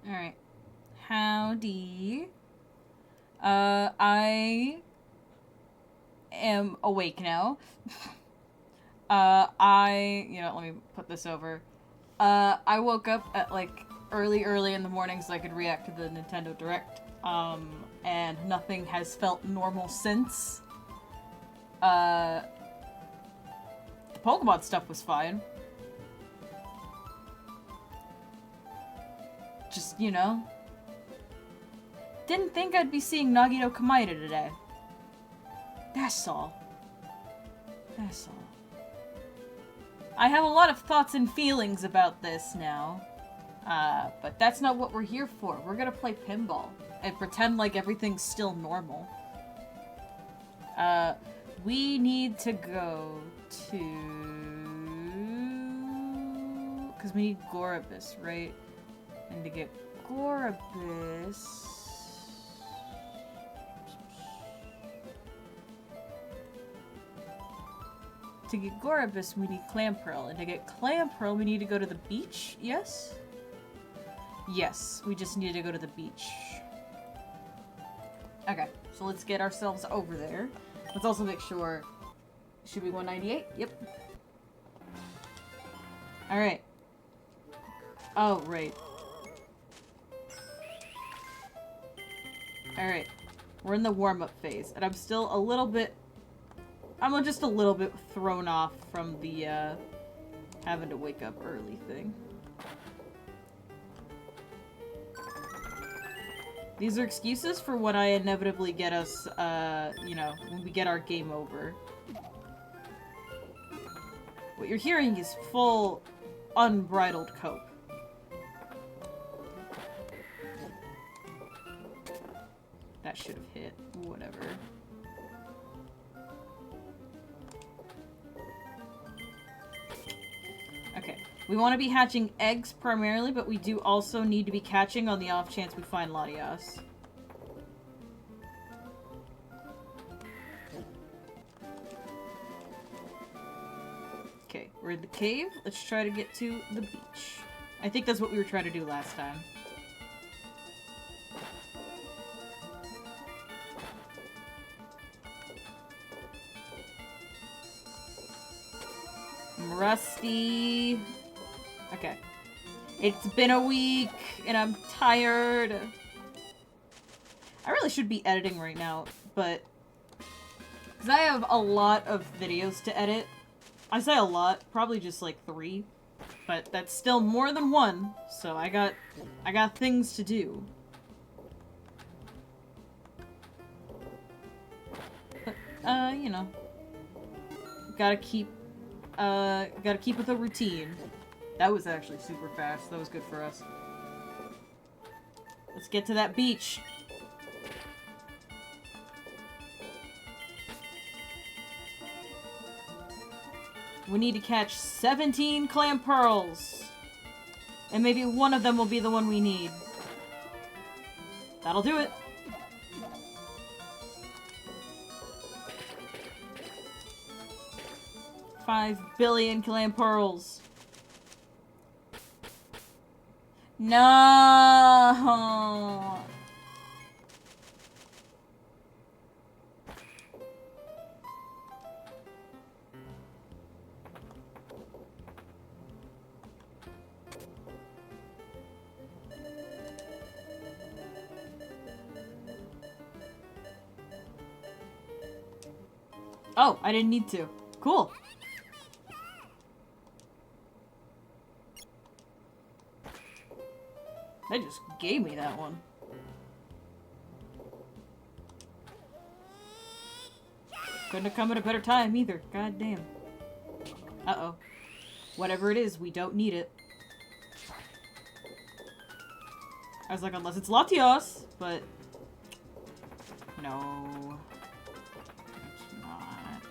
Alright. Howdy. I am awake now. Let me put this over. I woke up at, like, early in the morning so I could react to the Nintendo Direct. And nothing has felt normal since. The Pokemon stuff was fine. Just, didn't think I'd be seeing Nagito Kamaida today. That's all. That's all. I have a lot of thoughts and feelings about this now. But that's not what we're here for. We're gonna play pinball and pretend like everything's still normal. We need to go to... because we need Gorobus, right? And to get Gorobus... To get Gorobus, we need Clamperl. And to get Clamperl, we need to go to the beach? Yes? Yes, we just need to go to the beach. Okay, so let's get ourselves over there. Let's also make sure... Should be 198? Yep. Alright. Oh, right. Alright. We're in the warm-up phase, and I'm still a little bit... I'm just a little bit thrown off from the, having to wake up early thing. These are excuses for when I inevitably get us, when we get our game over. What you're hearing is full, unbridled cope. That should have hit. Whatever. Okay. We want to be hatching eggs primarily, but we do also need to be catching on the off chance we find Latias. Okay, we're in the cave. Let's try to get to the beach. I think that's what we were trying to do last time. I'm rusty. Okay. It's been a week, and I'm tired. I really should be editing right now, but... because I have a lot of videos to edit. I say a lot, probably just like 3. But that's still more than 1, so I got things to do. But, gotta keep with a routine. That was actually super fast. That was good for us. Let's get to that beach. We need to catch 17 clam pearls. And maybe one of them will be the one we need. That'll do it. $5 billion clam pearls. No. Oh, I didn't need to. Cool. They just gave me that one. Couldn't have come at a better time either. God damn. Uh-oh. Whatever it is, we don't need it. I was like, unless it's Latios, but... no. It's not.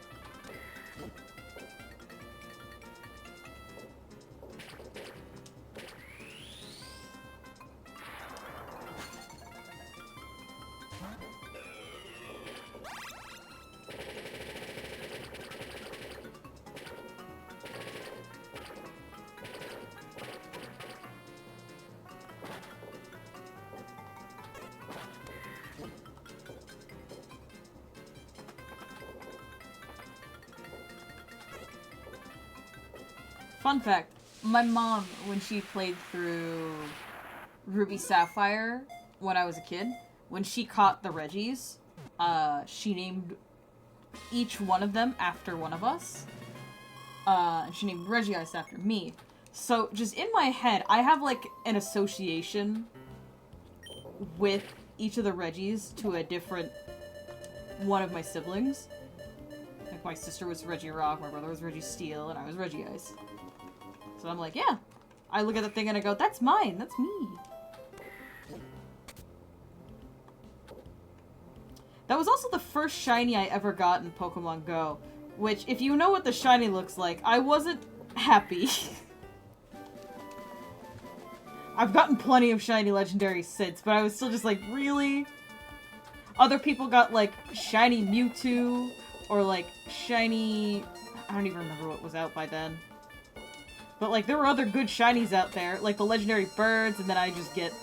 Fun fact, my mom, when she played through Ruby Sapphire when I was a kid, when she caught the Reggies, she named each one of them after one of us. She named Regice after me. So, just in my head, I have, like, an association with each of the Reggies to a different one of my siblings. Like, my sister was Reggie Rock, my brother was Reggie Steel, and I was Reggie Ice. So I'm like, yeah. I look at the thing and I go, that's mine, that's me. That was also the first shiny I ever got in Pokemon Go. Which, if you know what the shiny looks like, I wasn't happy. I've gotten plenty of shiny legendaries since, but I was still just like, really? Other people got, like, shiny Mewtwo, or, like, shiny... I don't even remember what was out by then. But, like, there were other good shinies out there, like the legendary birds, and then I just get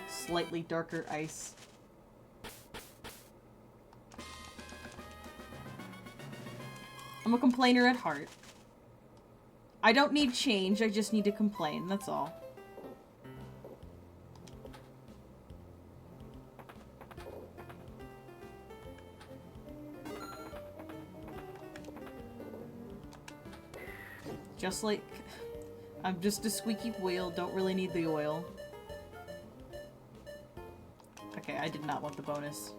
slightly darker ice. I'm a complainer at heart. I don't need change, I just need to complain, that's all. Just like... I'm just a squeaky wheel, don't really need the oil. Okay, I did not want the bonus.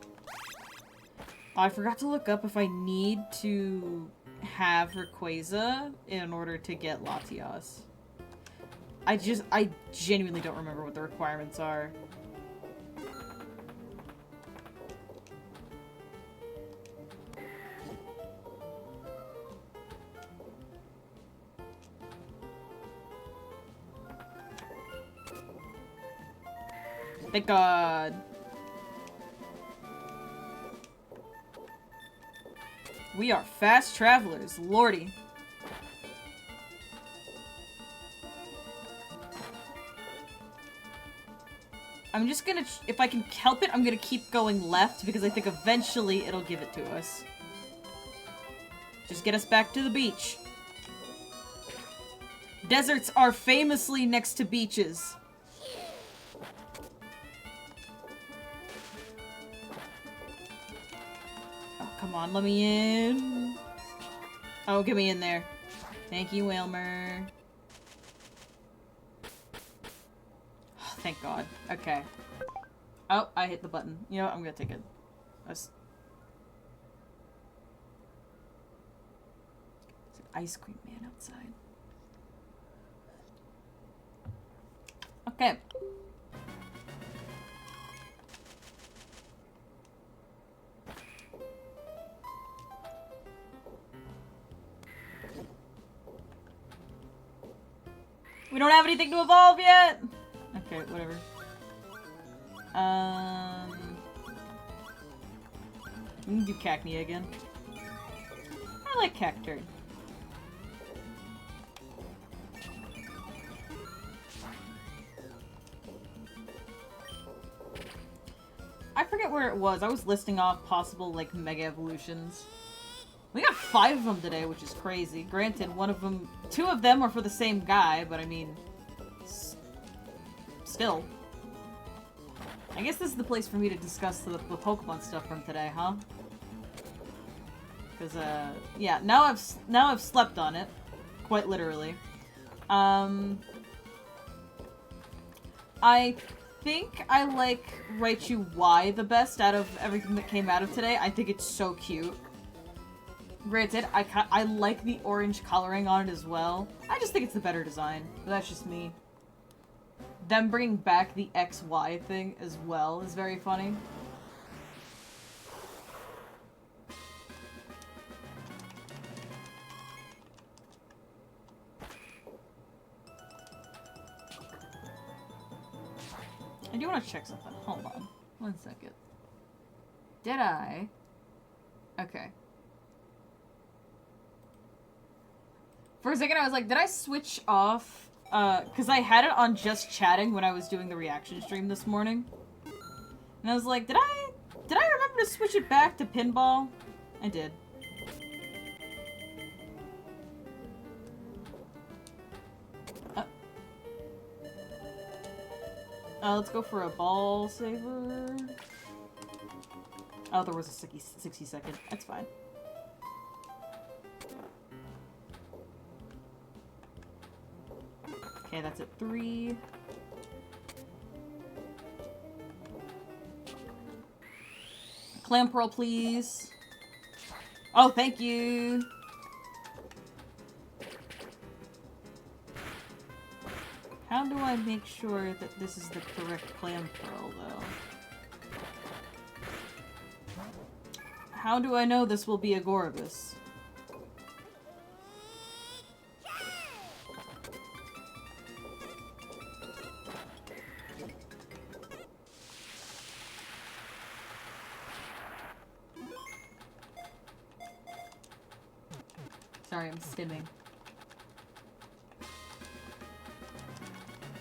Oh, I forgot to look up if I need to have Rayquaza in order to get Latias. I genuinely don't remember what the requirements are. Thank God. We are fast travelers, lordy. I'm just gonna, if I can help it, I'm gonna keep going left because I think eventually it'll give it to us. Just get us back to the beach. Deserts are famously next to beaches. Come on, let me in. Oh, get me in there. Thank you, Wilmer. Oh, thank God. Okay. Oh, I hit the button. You know what? I'm gonna take it. There's an ice cream man outside. Okay. We don't have anything to evolve yet! Okay, whatever. We can do Cacnea again. I like Cacturn. I forget where it was. I was listing off possible, like, Mega Evolutions. We got 5 of them today, which is crazy. Granted, 2 of them are for the same guy, but I mean, still. I guess this is the place for me to discuss the Pokemon stuff from today, huh? Because, yeah, now I've slept on it, quite literally. I think I like Raichu Y the best out of everything that came out of today. I think it's so cute. Granted, I like the orange coloring on it as well. I just think it's the better design, but that's just me. Them bringing back the XY thing as well is very funny. I do want to check something. Hold on. 1 second. Did I? Okay. For a second, I was like, did I switch off? Because I had it on just chatting when I was doing the reaction stream this morning. And I was like, did I remember to switch it back to Pinball? I did. Let's go for a ball saver. Oh, there was a 60 second. That's fine. Okay, that's at 3. Clam Pearl, please. Oh, thank you. How do I make sure that this is the correct Clam Pearl, though? How do I know this will be a Gorobus? Sorry, I'm stimming.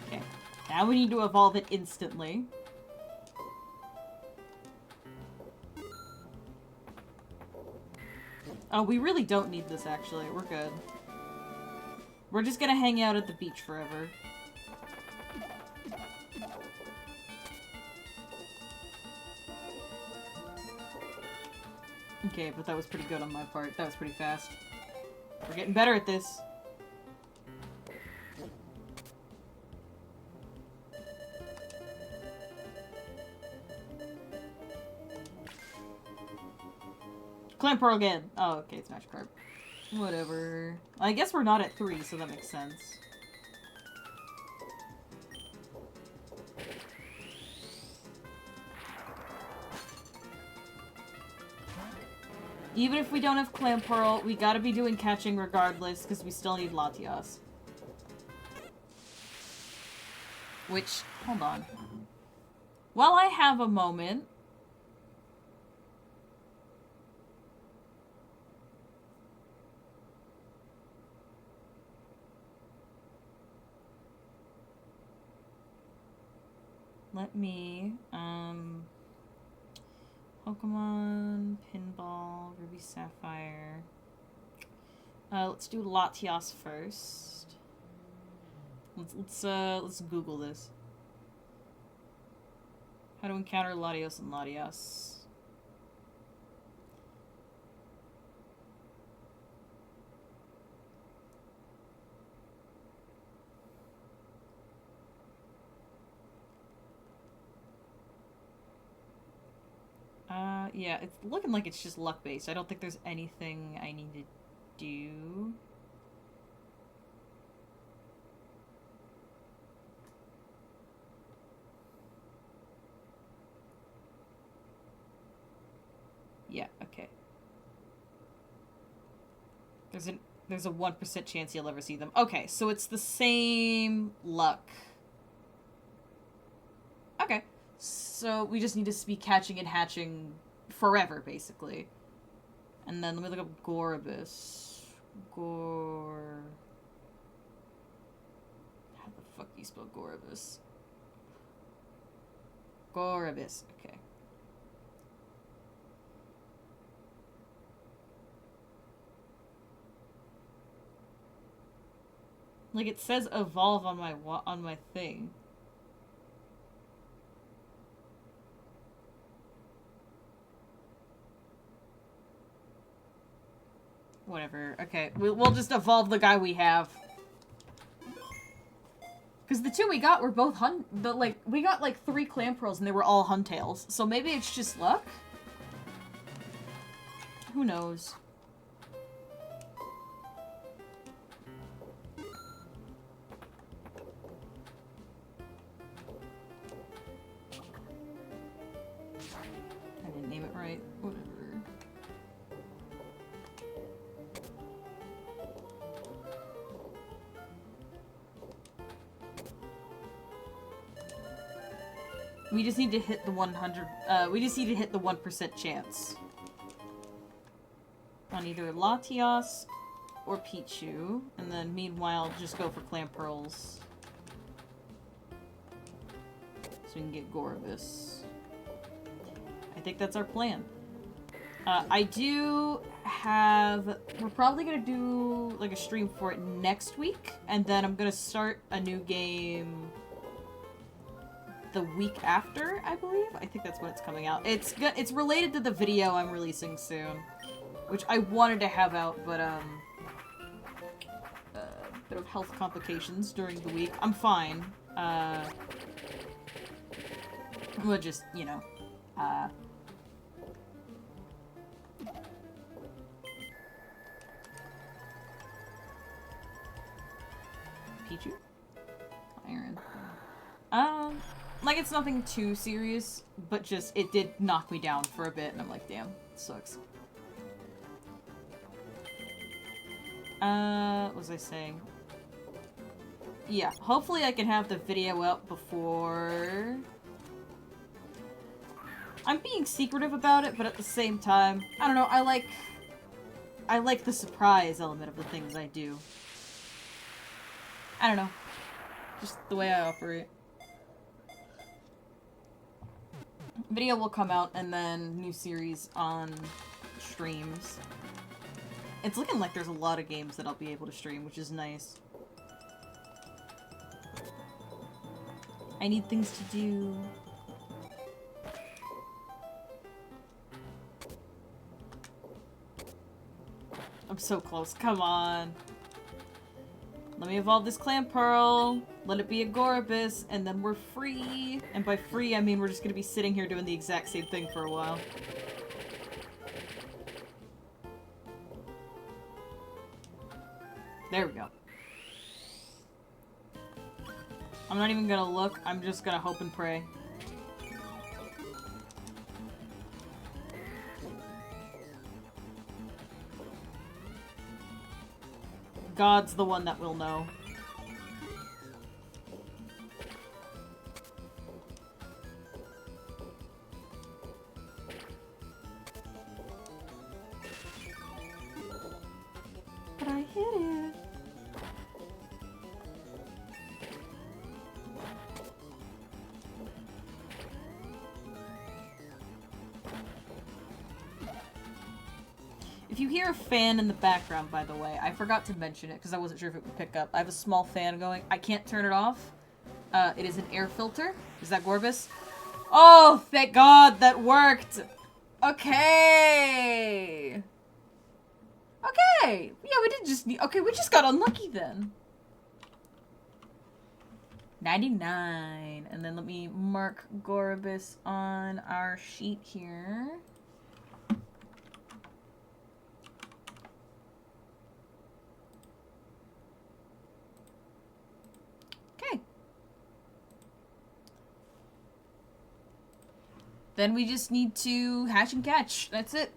Okay. Now we need to evolve it instantly. Oh, we really don't need this, actually. We're good. We're just gonna hang out at the beach forever. Okay, but that was pretty good on my part. That was pretty fast. We're getting better at this. Clam Pearl again. Oh, okay, it's Magikarp. Whatever. I guess we're not at 3, so that makes sense. Even if we don't have Clam Pearl, we gotta be doing catching regardless, because we still need Latias. Which, hold on. While I have a moment... Let me, Pokemon, Pinball, Ruby, Sapphire. Let's do Latias first. Let's Google this. How to encounter Latios and Latias. Yeah, it's looking like it's just luck-based. I don't think there's anything I need to do. Yeah, okay. There's a 1% chance you'll ever see them. Okay, so it's the same luck. Okay. So we just need to be catching and hatching forever, basically. And then let me look up Gorobus. How the fuck do you spell Gorobus? Gorobus, okay. Like, it says evolve on my thing. Whatever. Okay, we'll just evolve the guy we have. Because the 2 we got were both we got like 3 Clam Pearls and they were all Huntails. So maybe it's just luck? Who knows? I didn't name it right. Whatever. We just need to hit the 1% chance. On either Latias or Pichu. And then meanwhile, just go for Clam Pearls. So we can get Gorobus. I think that's our plan. I do have... We're probably gonna do like a stream for it next week. And then I'm gonna start a new game... the week after, I believe. I think that's when it's coming out. It's related to the video I'm releasing soon, which I wanted to have out, but bit of health complications during the week. I'm fine. We'll just, you know, Pichu? Iron. Like, it's nothing too serious, but just, it did knock me down for a bit, and I'm like, damn, it sucks. What was I saying? Yeah, hopefully I can have the video up before... I'm being secretive about it, but at the same time, I don't know, I like the surprise element of the things I do. I don't know. Just the way I operate. Video will come out, and then new series on streams. It's looking like there's a lot of games that I'll be able to stream, which is nice. I need things to do. I'm so close. Come on. Let me evolve this Clam Pearl. Let it be a Gorobus, and then we're free. And by free, I mean we're just gonna be sitting here doing the exact same thing for a while. There we go. I'm not even gonna look. I'm just gonna hope and pray. God's the one that will know. But I hit it. If you hear a fan in the background, by the way, I forgot to mention it because I wasn't sure if it would pick up. I have a small fan going. I can't turn it off. It is an air filter. Is that Gorbis? Oh, thank God, that worked! Okay! Okay! Yeah, we did just need- okay, we just got unlucky then. 99. And then let me mark Gorobus on our sheet here. Okay. Then we just need to hatch and catch. That's it.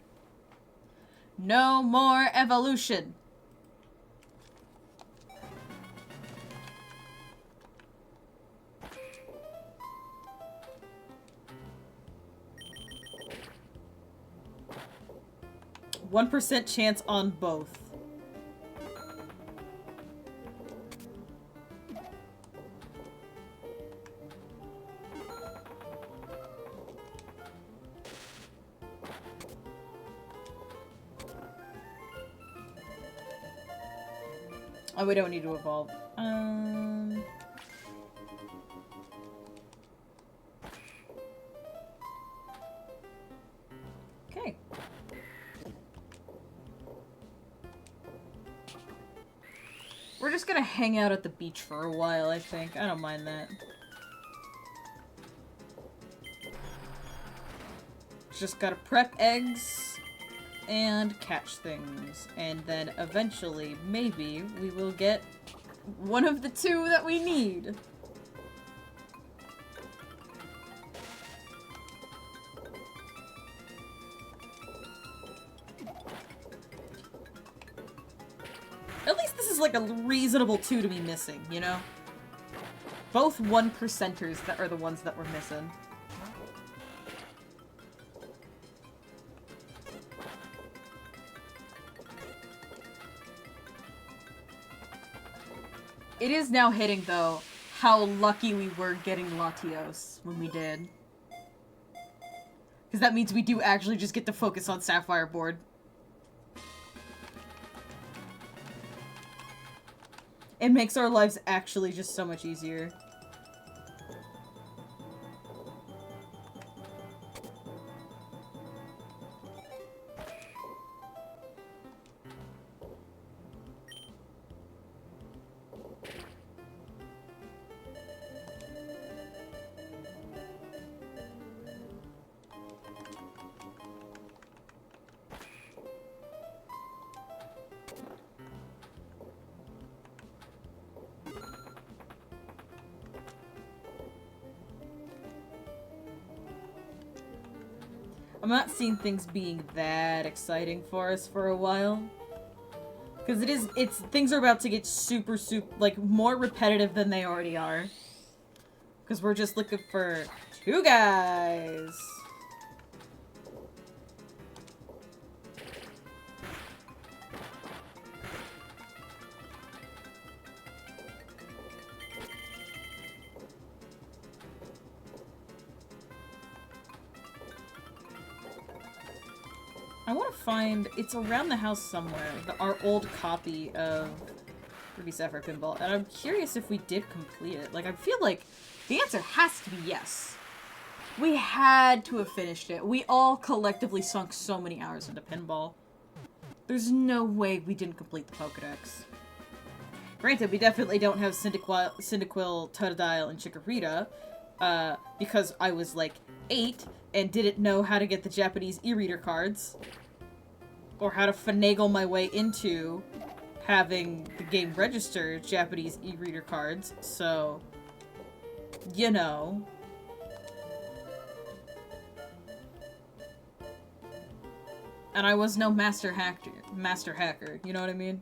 No more evolution. %1 chance on both. Oh, we don't need to evolve. Okay. We're just gonna hang out at the beach for a while, I think. I don't mind that. Just gotta prep eggs and catch things. And then eventually, maybe, we will get one of the two that we need. At least this is like a reasonable two to be missing, you know? Both 1%ers that are the ones that we're missing. It is now hitting, though, how lucky we were getting Latios when we did. Because that means we do actually just get to focus on Sapphire board. It makes our lives actually just so much easier. I'm not seeing things being that exciting for us for a while. Because things are about to get super, like, more repetitive than they already are. Because we're just looking for 2 guys. I want to find... It's around the house somewhere. Our old copy of Ruby Sapphire Pinball. And I'm curious if we did complete it. Like, I feel like the answer has to be yes. We had to have finished it. We all collectively sunk so many hours into Pinball. There's no way we didn't complete the Pokedex. Granted, we definitely don't have Cyndaquil, Totodile, and Chikorita. Because I was, like, 8 and didn't know how to get the Japanese e-reader cards. Or how to finagle my way into having the game register Japanese e-reader cards, so... You know. And I was no master hacker, you know what I mean?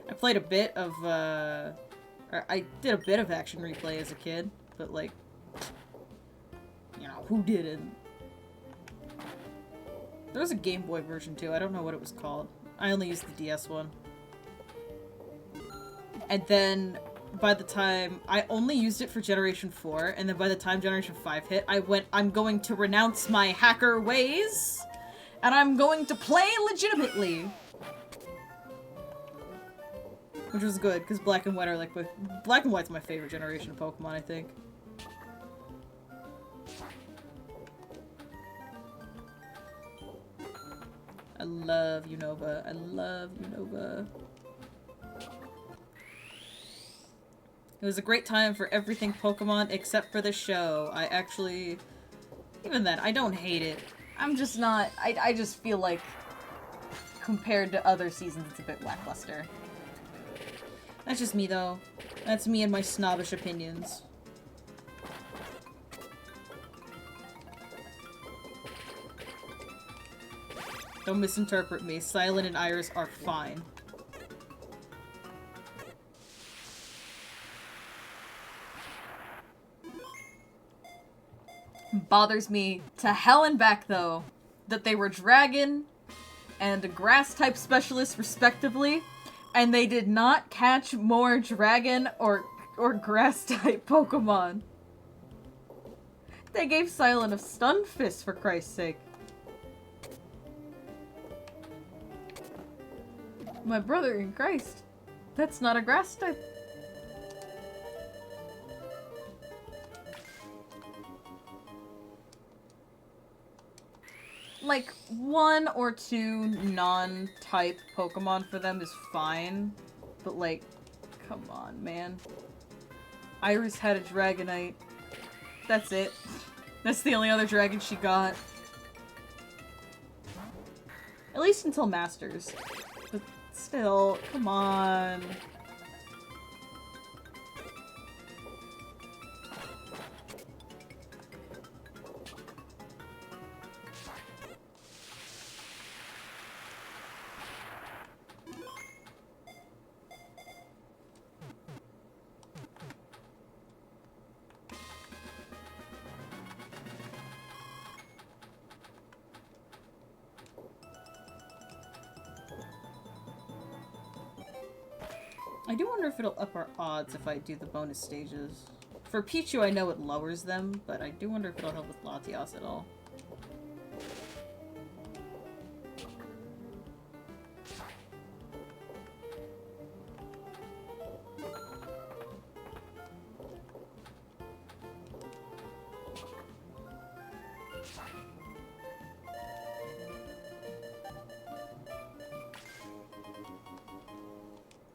I played a bit of, or I did a bit of action replay as a kid, but, like... You know, who didn't? There was a Game Boy version too. I don't know what it was called. I only used the DS one. And then, by the time... I only used it for Generation 4, and then by the time Generation 5 hit, I'm going to renounce my hacker ways, and I'm going to play legitimately! Which was good, because Black and White are like... Black and White's my favorite generation of Pokemon, I think. I love Unova. I love Unova. It was a great time for everything Pokemon except for the show. I actually... Even then, I don't hate it. I'm just not... I just feel like, compared to other seasons, it's a bit lackluster. That's just me, though. That's me and my snobbish opinions. Don't misinterpret me. Silent and Iris are fine. Bothers me to hell and back, though, that they were Dragon and a Grass-type specialist, respectively, and they did not catch more Dragon or Grass-type Pokemon. They gave Silent a Stun Fist, for Christ's sake. My brother in Christ. That's not a grass type. Like, 1 or 2 non-type Pokemon for them is fine. But, like, come on, man. Iris had a Dragonite. That's it. That's the only other dragon she got. At least until Masters. But still, come on. I do wonder if it'll up our odds if I do the bonus stages. For Pichu, I know it lowers them, but I do wonder if it'll help with Latias at all.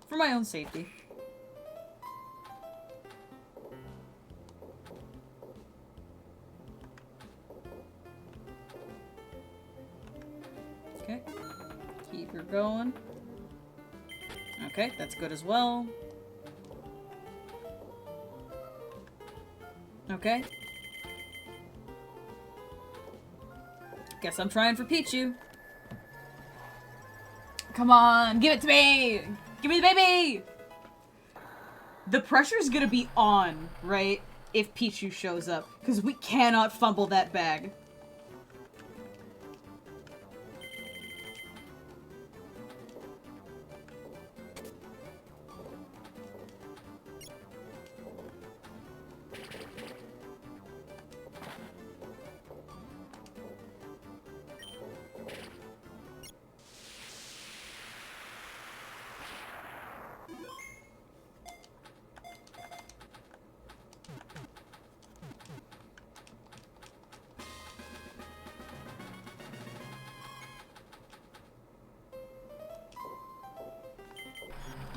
For my own safety. Okay. Keep her going. Okay, that's good as well. Okay. Guess I'm trying for Pichu. Come on, give it to me! Give me the baby! The pressure's gonna be on, right? If Pichu shows up. Because we cannot fumble that bag.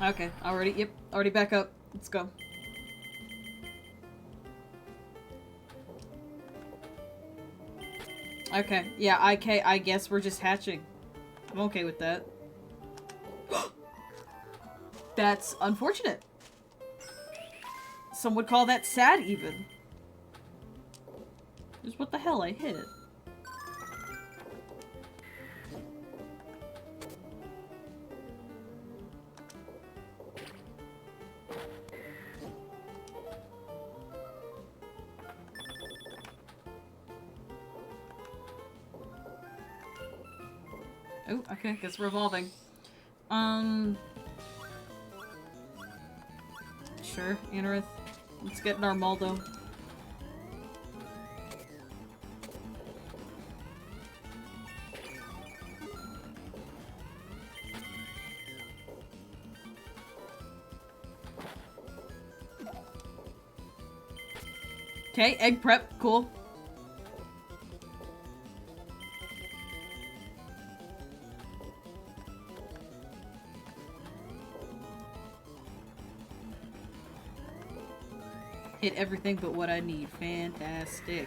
Okay, already back up. Let's go. Okay, yeah, I guess we're just hatching. I'm okay with that. That's unfortunate. Some would call that sad, even. Just what the hell, I hit it. Oh, okay, guess we're evolving. Sure, Anorith. Let's get Narmaldo. Okay, egg prep, cool. Hit everything but what I need. Fantastic.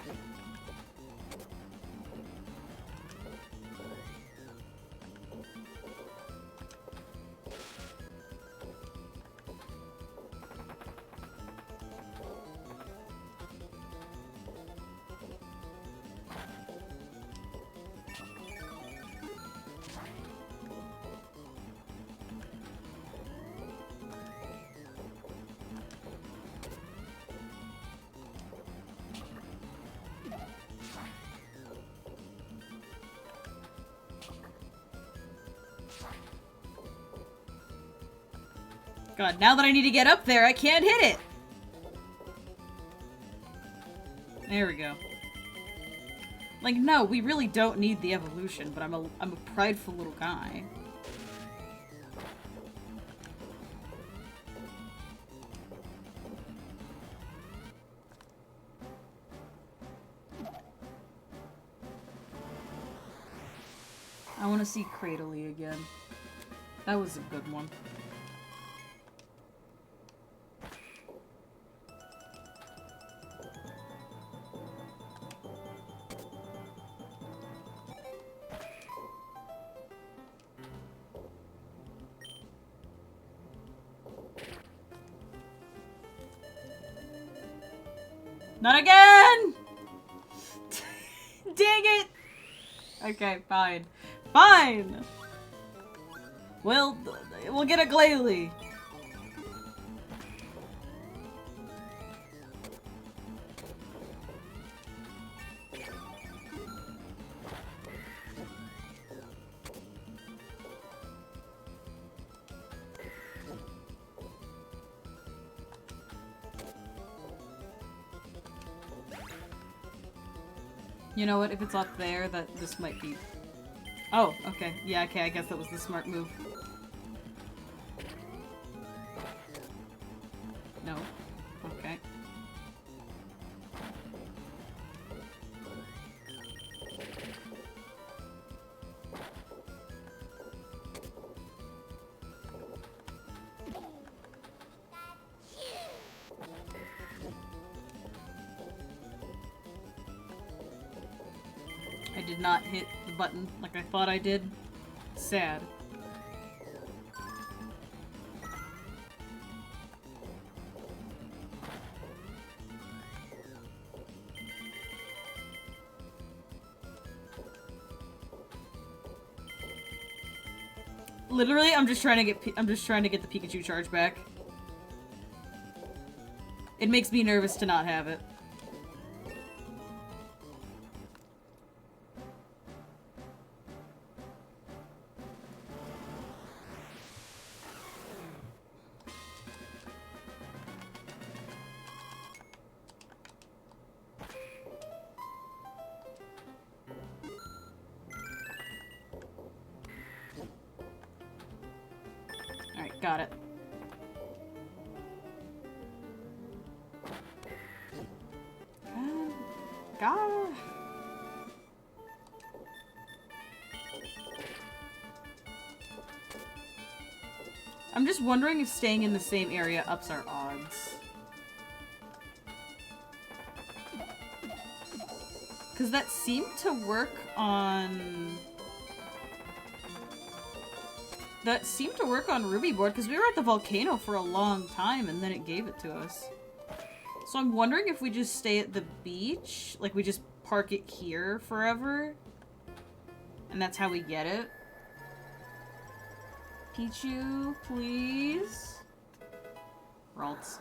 God, now that I need to get up there, I can't hit it! There we go. Like, no, we really don't need the evolution, but I'm a prideful little guy. I want to see Cradley again. That was a good one. Not again! Dang it! Okay, fine. Fine! We'll get a Glalie. You know what? If it's up there, this might be... Oh, okay. Yeah, okay, I guess that was the smart move. No. Okay. I did not hit the button like I thought I did. Sad. Literally, I'm just trying to get the Pikachu charge back. It makes me nervous to not have it. Alright, got it. God. I'm just wondering if staying in the same area ups our odds. Because that seemed to work on... That seemed to work on Ruby Board, because we were at the volcano for a long time, and then it gave it to us. So I'm wondering if we just stay at the beach, like we just park it here forever, and that's how we get it. Pichu, please. Ralts.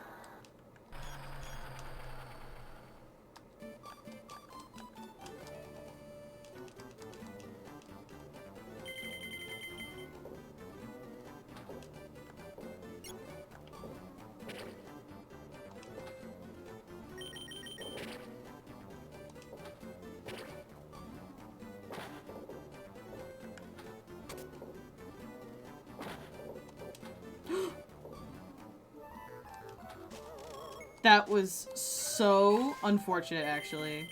That was so unfortunate, actually.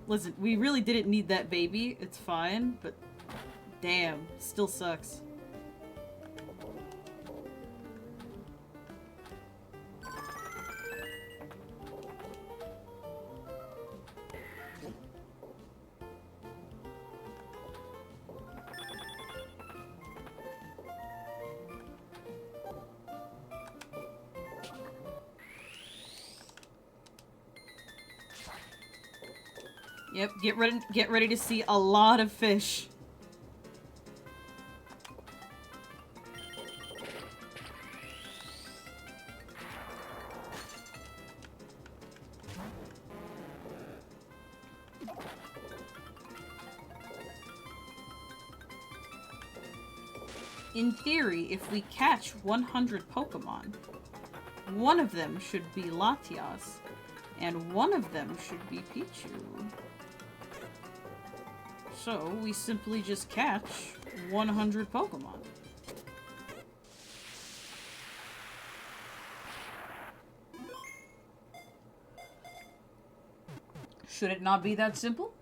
Listen, we really didn't need that baby. It's fine, but damn, still sucks. Yep, get ready to see a lot of fish. In theory, if we catch 100 Pokemon, one of them should be Latias, and one of them should be Pichu. So, we simply just catch 100 Pokemon. Should it not be that simple?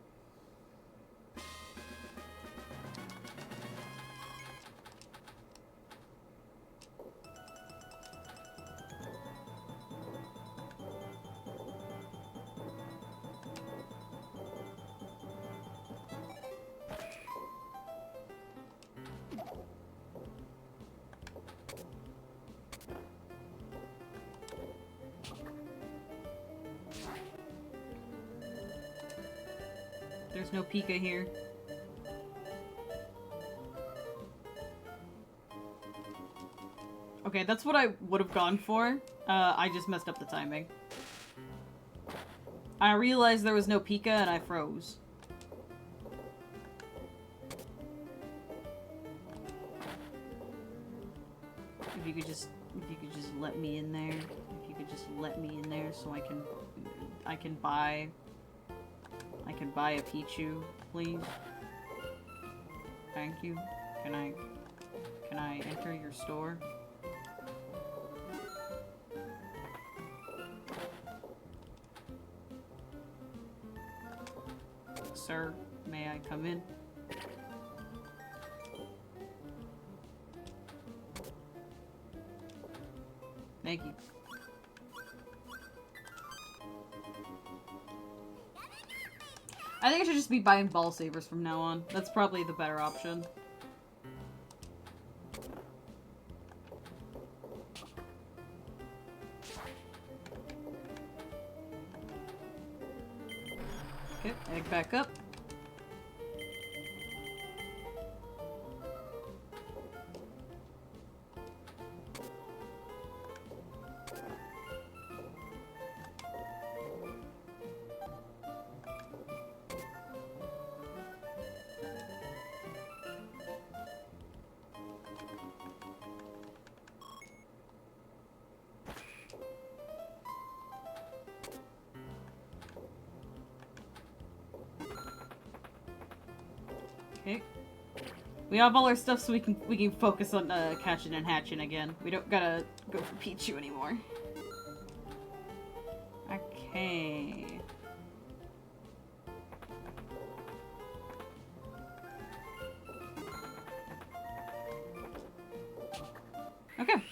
There's no Pika here. Okay, that's what I would have gone for. I just messed up the timing. I realized there was no Pika and I froze. If you could just let me in there. If you could just let me in there so I can buy a Pichu, please. Thank you. Can I enter your store? Sir, may I come in? Thank you. I think I should just be buying ball savers from now on. That's probably the better option. Okay, egg back up. Okay. We have all our stuff so we can focus on catching and hatching again. We don't gotta go for Pichu anymore. Okay. Okay.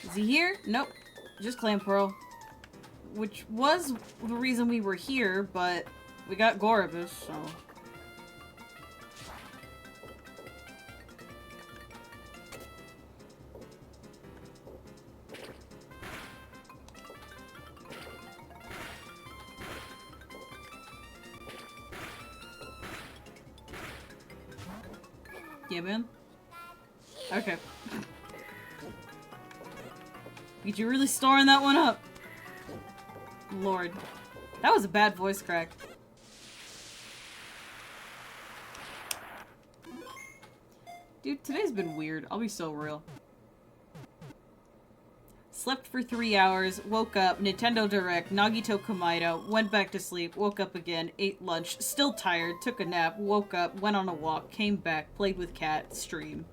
Is he here? Nope. Just Clam Pearl. Which was the reason we were here, but we got Gorobus, so... Yeah, man. Okay. Did you really storing that one up? Lord. That was a bad voice crack. Dude, today's been weird. I'll be so real. Slept for 3 hours, woke up, Nintendo Direct, Nagito Komaida, went back to sleep, woke up again, ate lunch, still tired, took a nap, woke up, went on a walk, came back, played with cat, stream.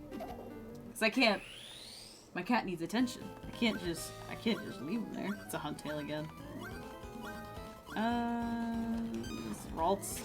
Cause I can't. My cat needs attention. I can't just leave him there. It's a Huntail again. Ralts.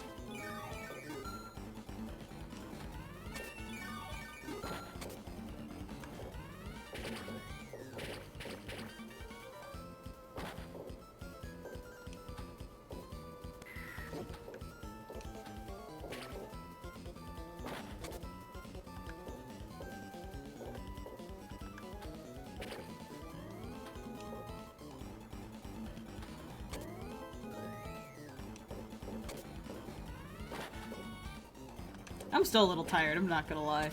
I'm still a little tired, I'm not gonna lie.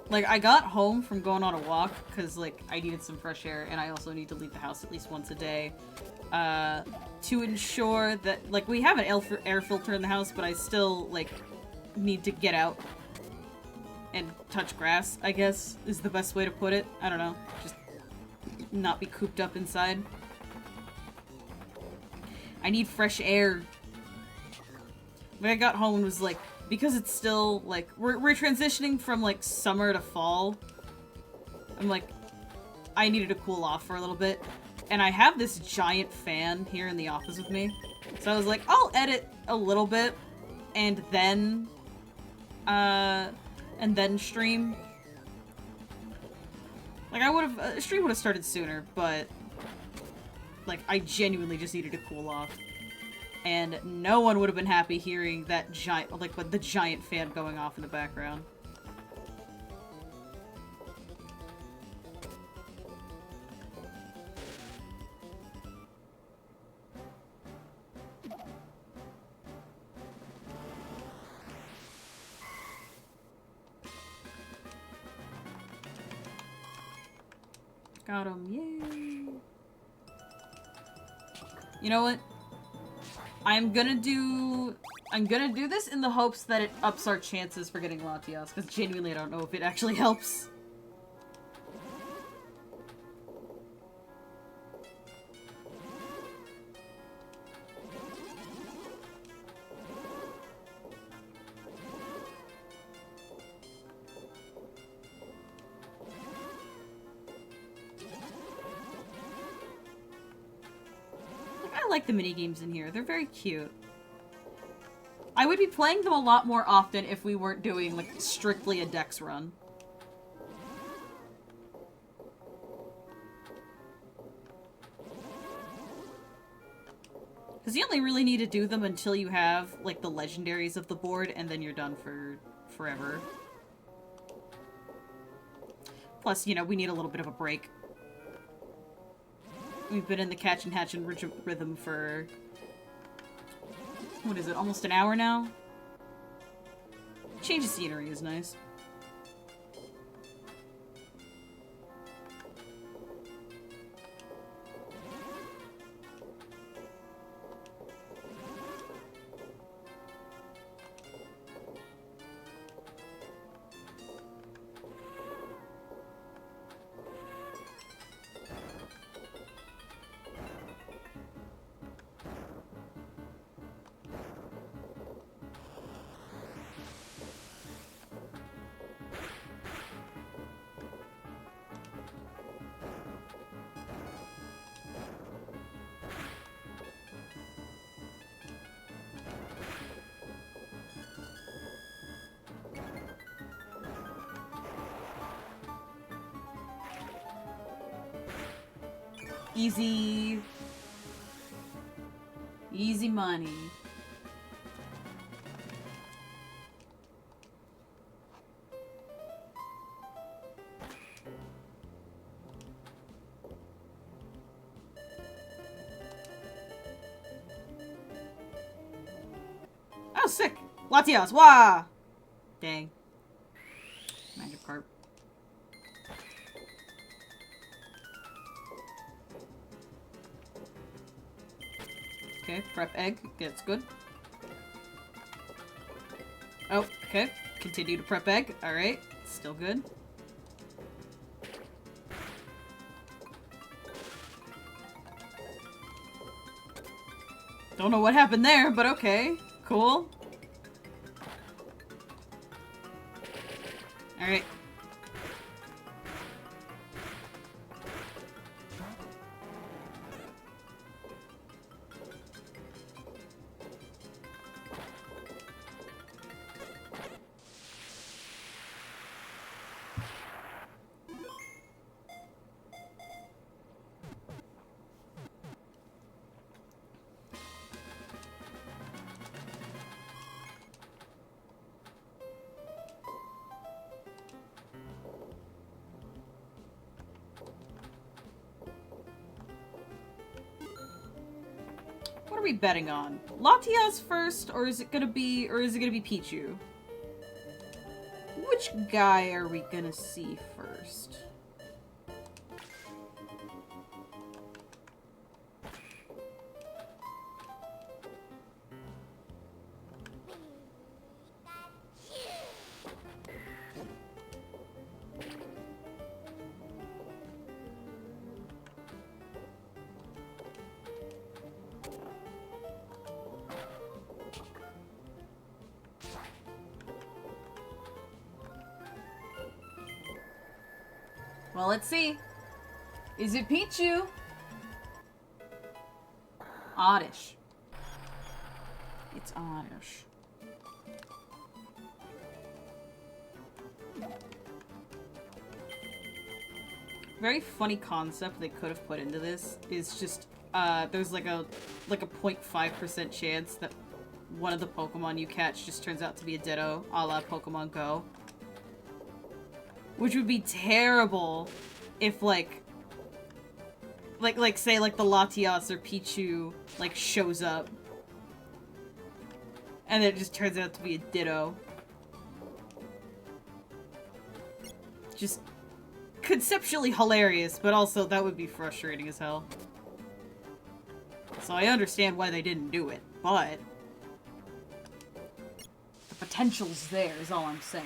Like, I got home from going on a walk, because, like, I needed some fresh air, and I also need to leave the house at least once a day, to ensure that, like, we have an air filter in the house, but I still, like, need to get out and touch grass, I guess, is the best way to put it. I don't know. Just not be cooped up inside. I need fresh air. When I got home and was like, because it's still, like, we're transitioning from, like, summer to fall. I'm like, I needed to cool off for a little bit. And I have this giant fan here in the office with me. So I was like, I'll edit a little bit and then stream. Like, I would've, stream would've started sooner, but, like, I genuinely just needed to cool off. And no one would have been happy hearing that giant, like, the giant fan going off in the background. Got him, yay! You know what? I'm gonna do this in the hopes that it ups our chances for getting Latias, because genuinely I don't know if it actually helps. I like the minigames in here. They're very cute. I would be playing them a lot more often if we weren't doing, like, strictly a Dex run. Because you only really need to do them until you have, like, the legendaries of the board, and then you're done for forever. Plus, you know, we need a little bit of a break. We've been in the catch and hatch and rhythm for... what is it, almost an hour now? Change of scenery is nice. Easy. Easy money. Oh, sick! Latias, wah! Dang. Magic carp. Okay, prep egg. That's good. Oh, okay. Continue to prep egg. Alright. Still good. Don't know what happened there, but okay. Cool. Alright. What are we betting on? Latias first, or is it gonna be Pichu? Which guy are we gonna see first? Well, let's see. Is it Pichu? Oddish. It's Oddish. Very funny concept they could have put into this is just there's like a 0.5% chance that one of the Pokemon you catch just turns out to be a Ditto, a la Pokemon Go. Which would be terrible if, like say, like, the Latias or Pichu, like, shows up. And then it just turns out to be a Ditto. Just conceptually hilarious, but also that would be frustrating as hell. So I understand why they didn't do it, but the potential's there is all I'm saying.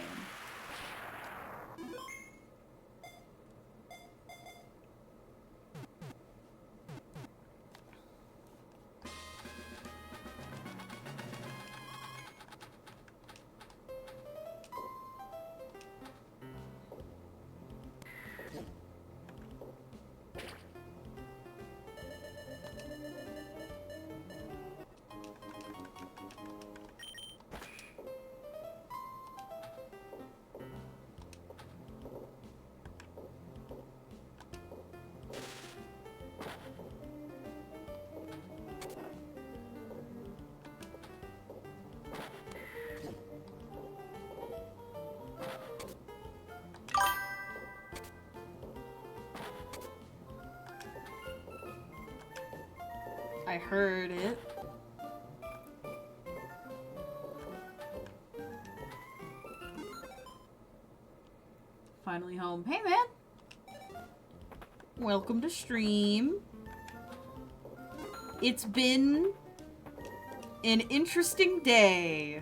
I heard it. Finally home. Hey, man! Welcome to stream. It's been an interesting day.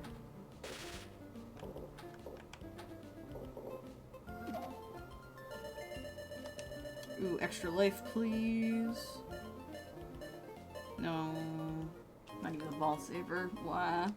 Ooh, extra life, please. No. Not even a ball saver. Why?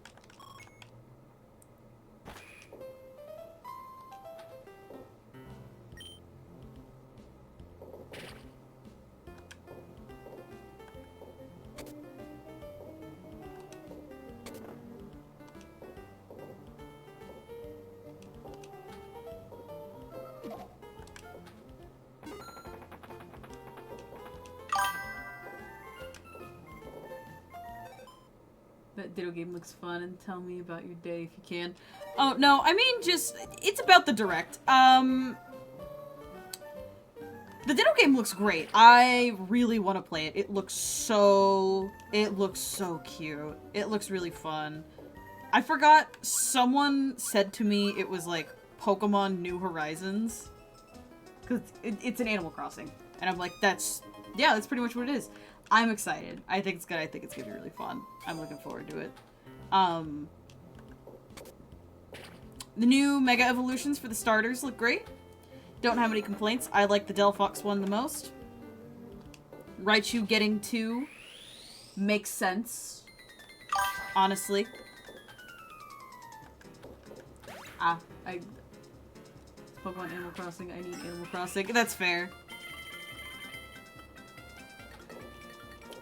That Ditto game looks fun, and tell me about your day if you can. Oh, no, I mean, just, it's about the direct. The Ditto game looks great. I really want to play it. It looks so cute. It looks really fun. I forgot, someone said to me it was like Pokemon New Horizons. Because it's an Animal Crossing. And I'm like, that's pretty much what it is. I'm excited. I think it's good. I think it's gonna be really fun. I'm looking forward to it. The new Mega Evolutions for the starters look great. Don't have any complaints. I like the Delphox one the most. Raichu getting 2 makes sense. Honestly. Pokemon Animal Crossing, I need Animal Crossing. That's fair.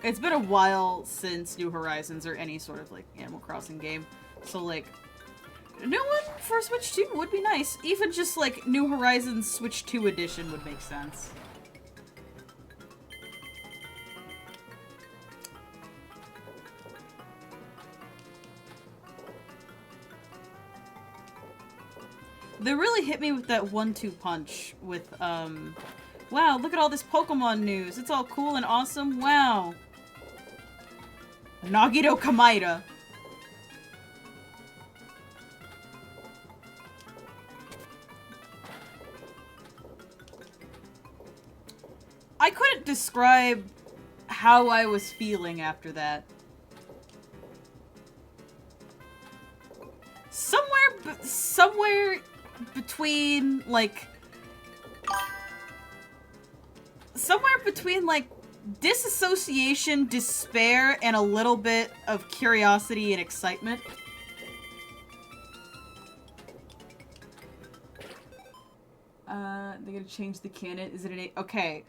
It's been a while since New Horizons or any sort of, like, Animal Crossing game. So, like, a new one for Switch 2 would be nice. Even just, like, New Horizons Switch 2 edition would make sense. They really hit me with that 1-2 punch with, wow, look at all this Pokemon news. It's all cool and awesome. Wow. Nagito Kamaida. I couldn't describe how I was feeling after that. Somewhere between, like... Somewhere between, like, disassociation, despair, and a little bit of curiosity and excitement. They're gonna change the canon. Is it an 8? Okay.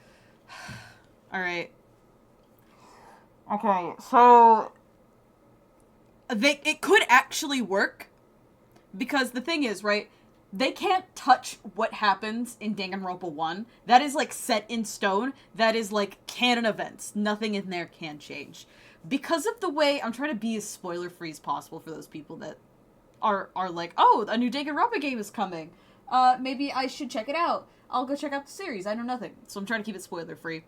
Alright. Okay, so... It could actually work. Because the thing is, right, they can't touch what happens in Danganronpa 1. That is, like, set in stone. That is, like, canon events. Nothing in there can change. Because of the way... I'm trying to be as spoiler-free as possible for those people that are like, oh, a new Danganronpa game is coming. Maybe I should check it out. I'll go check out the series. I know nothing. So I'm trying to keep it spoiler-free.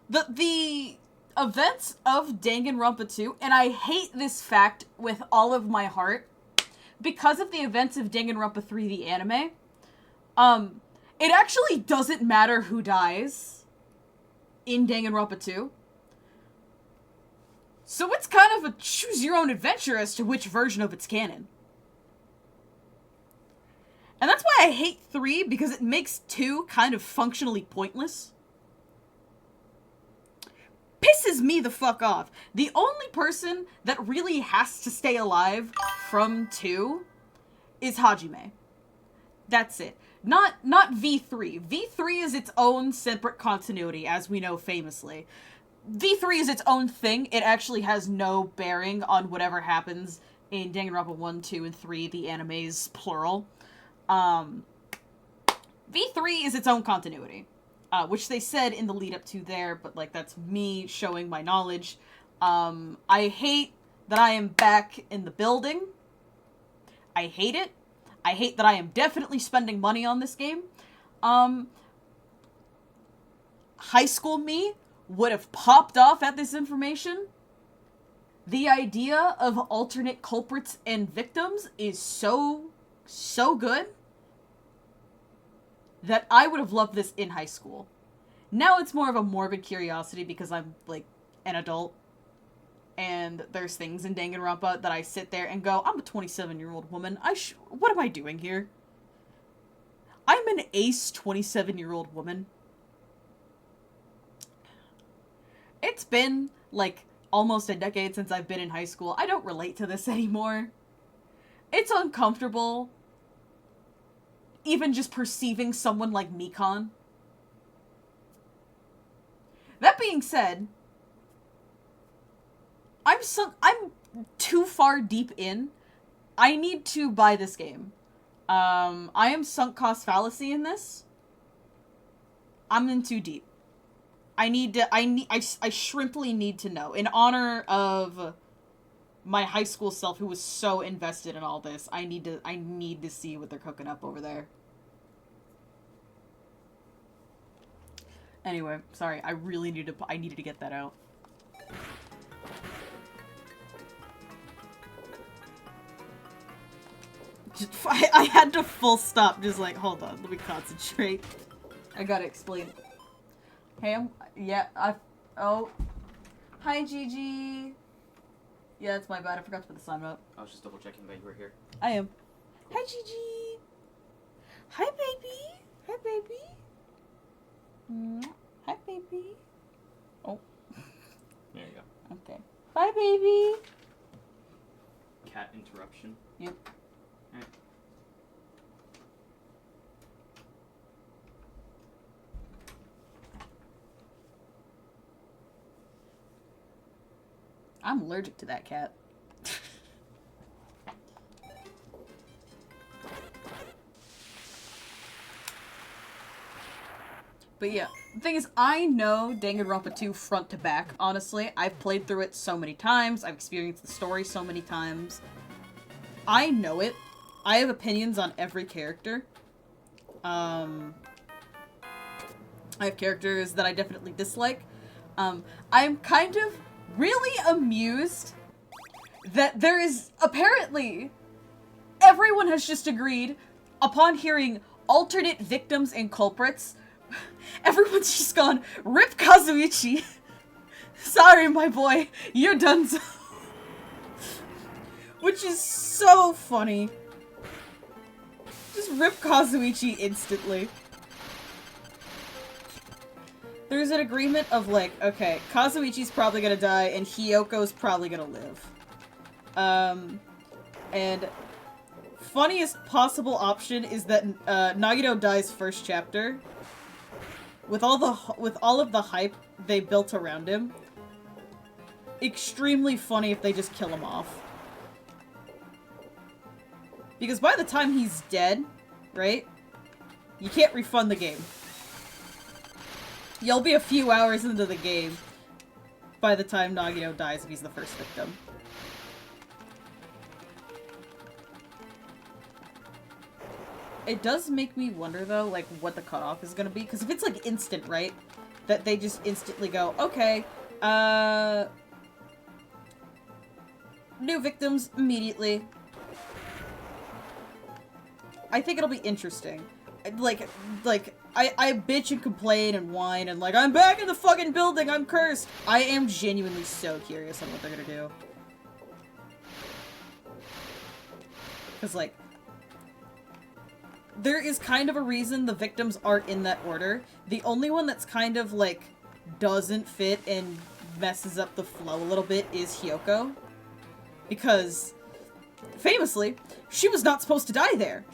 The events of Danganronpa 2, and I hate this fact with all of my heart, because of the events of Danganronpa 3, the anime, it actually doesn't matter who dies in Danganronpa 2. So it's kind of a choose-your-own-adventure as to which version of it's canon. And that's why I hate 3, because it makes 2 kind of functionally pointless. Pisses me the fuck off. The only person that really has to stay alive from 2 is Hajime. That's it. Not V3. V3 is its own separate continuity, as we know famously. V3 is its own thing. It actually has no bearing on whatever happens in Danganronpa 1, 2, and 3, the animes, plural. V3 is its own continuity. Which they said in the lead up to there, but, like, that's me showing my knowledge. I hate that I am back in the building. I hate it. I hate that I am definitely spending money on this game. High school me would have popped off at this information. The idea of alternate culprits and victims is so good that I would have loved this in high school. Now it's more of a morbid curiosity because I'm, like, an adult. And there's things in Danganronpa that I sit there and go, I'm a 27-year-old woman. What am I doing here? I'm an ace 27-year-old woman. It's been, like, almost a decade since I've been in high school. I don't relate to this anymore. It's uncomfortable. Even just perceiving someone like Mikan. That being said, I'm too far deep in. I need to buy this game. I am sunk cost fallacy in this. I'm in too deep. I shrimply need to know. In honor of my high school self who was so invested in all this, I need to see what they're cooking up over there. Anyway, sorry, I needed to get that out. I had to full stop, just like, hold on, let me concentrate. I gotta explain. Hey, oh. Hi, Gigi. Yeah, it's my bad, I forgot to put the sign up. I was just double checking that you were here. I am. Hi, Gigi. Hi, baby. Hi, baby. Hi, baby. Oh. There you go. Okay. Bye, baby. Cat interruption. Yep. Alright. I'm allergic to that cat. But yeah, the thing is, I know Danganronpa 2 front to back, honestly. I've played through it so many times, I've experienced the story so many times. I know it. I have opinions on every character. I have characters that I definitely dislike. I'm kind of really amused that there is, apparently, everyone has just agreed, upon hearing alternate victims and culprits, everyone's just gone, rip Kazuichi. Sorry, my boy, you're done. Which is so funny. Just rip Kazuichi instantly. There's an agreement of like, okay, Kazuichi's probably gonna die and Hyoko's probably gonna live. And funniest possible option is that Nagito dies first chapter. With all of the hype they built around him. Extremely funny if they just kill him off. Because by the time he's dead, right? You can't refund the game. You'll be a few hours into the game by the time Nagito dies if he's the first victim. It does make me wonder, though, like, what the cutoff is gonna be. Because if it's, like, instant, right? That they just instantly go, okay, new victims immediately. I think it'll be interesting. Like, I bitch and complain and whine and like, I'm back in the fucking building, I'm cursed! I am genuinely so curious on what they're gonna do. Because, like, there is kind of a reason the victims aren't in that order. The only one that's kind of, like, doesn't fit and messes up the flow a little bit is Hyoko. Because, famously, she was not supposed to die there.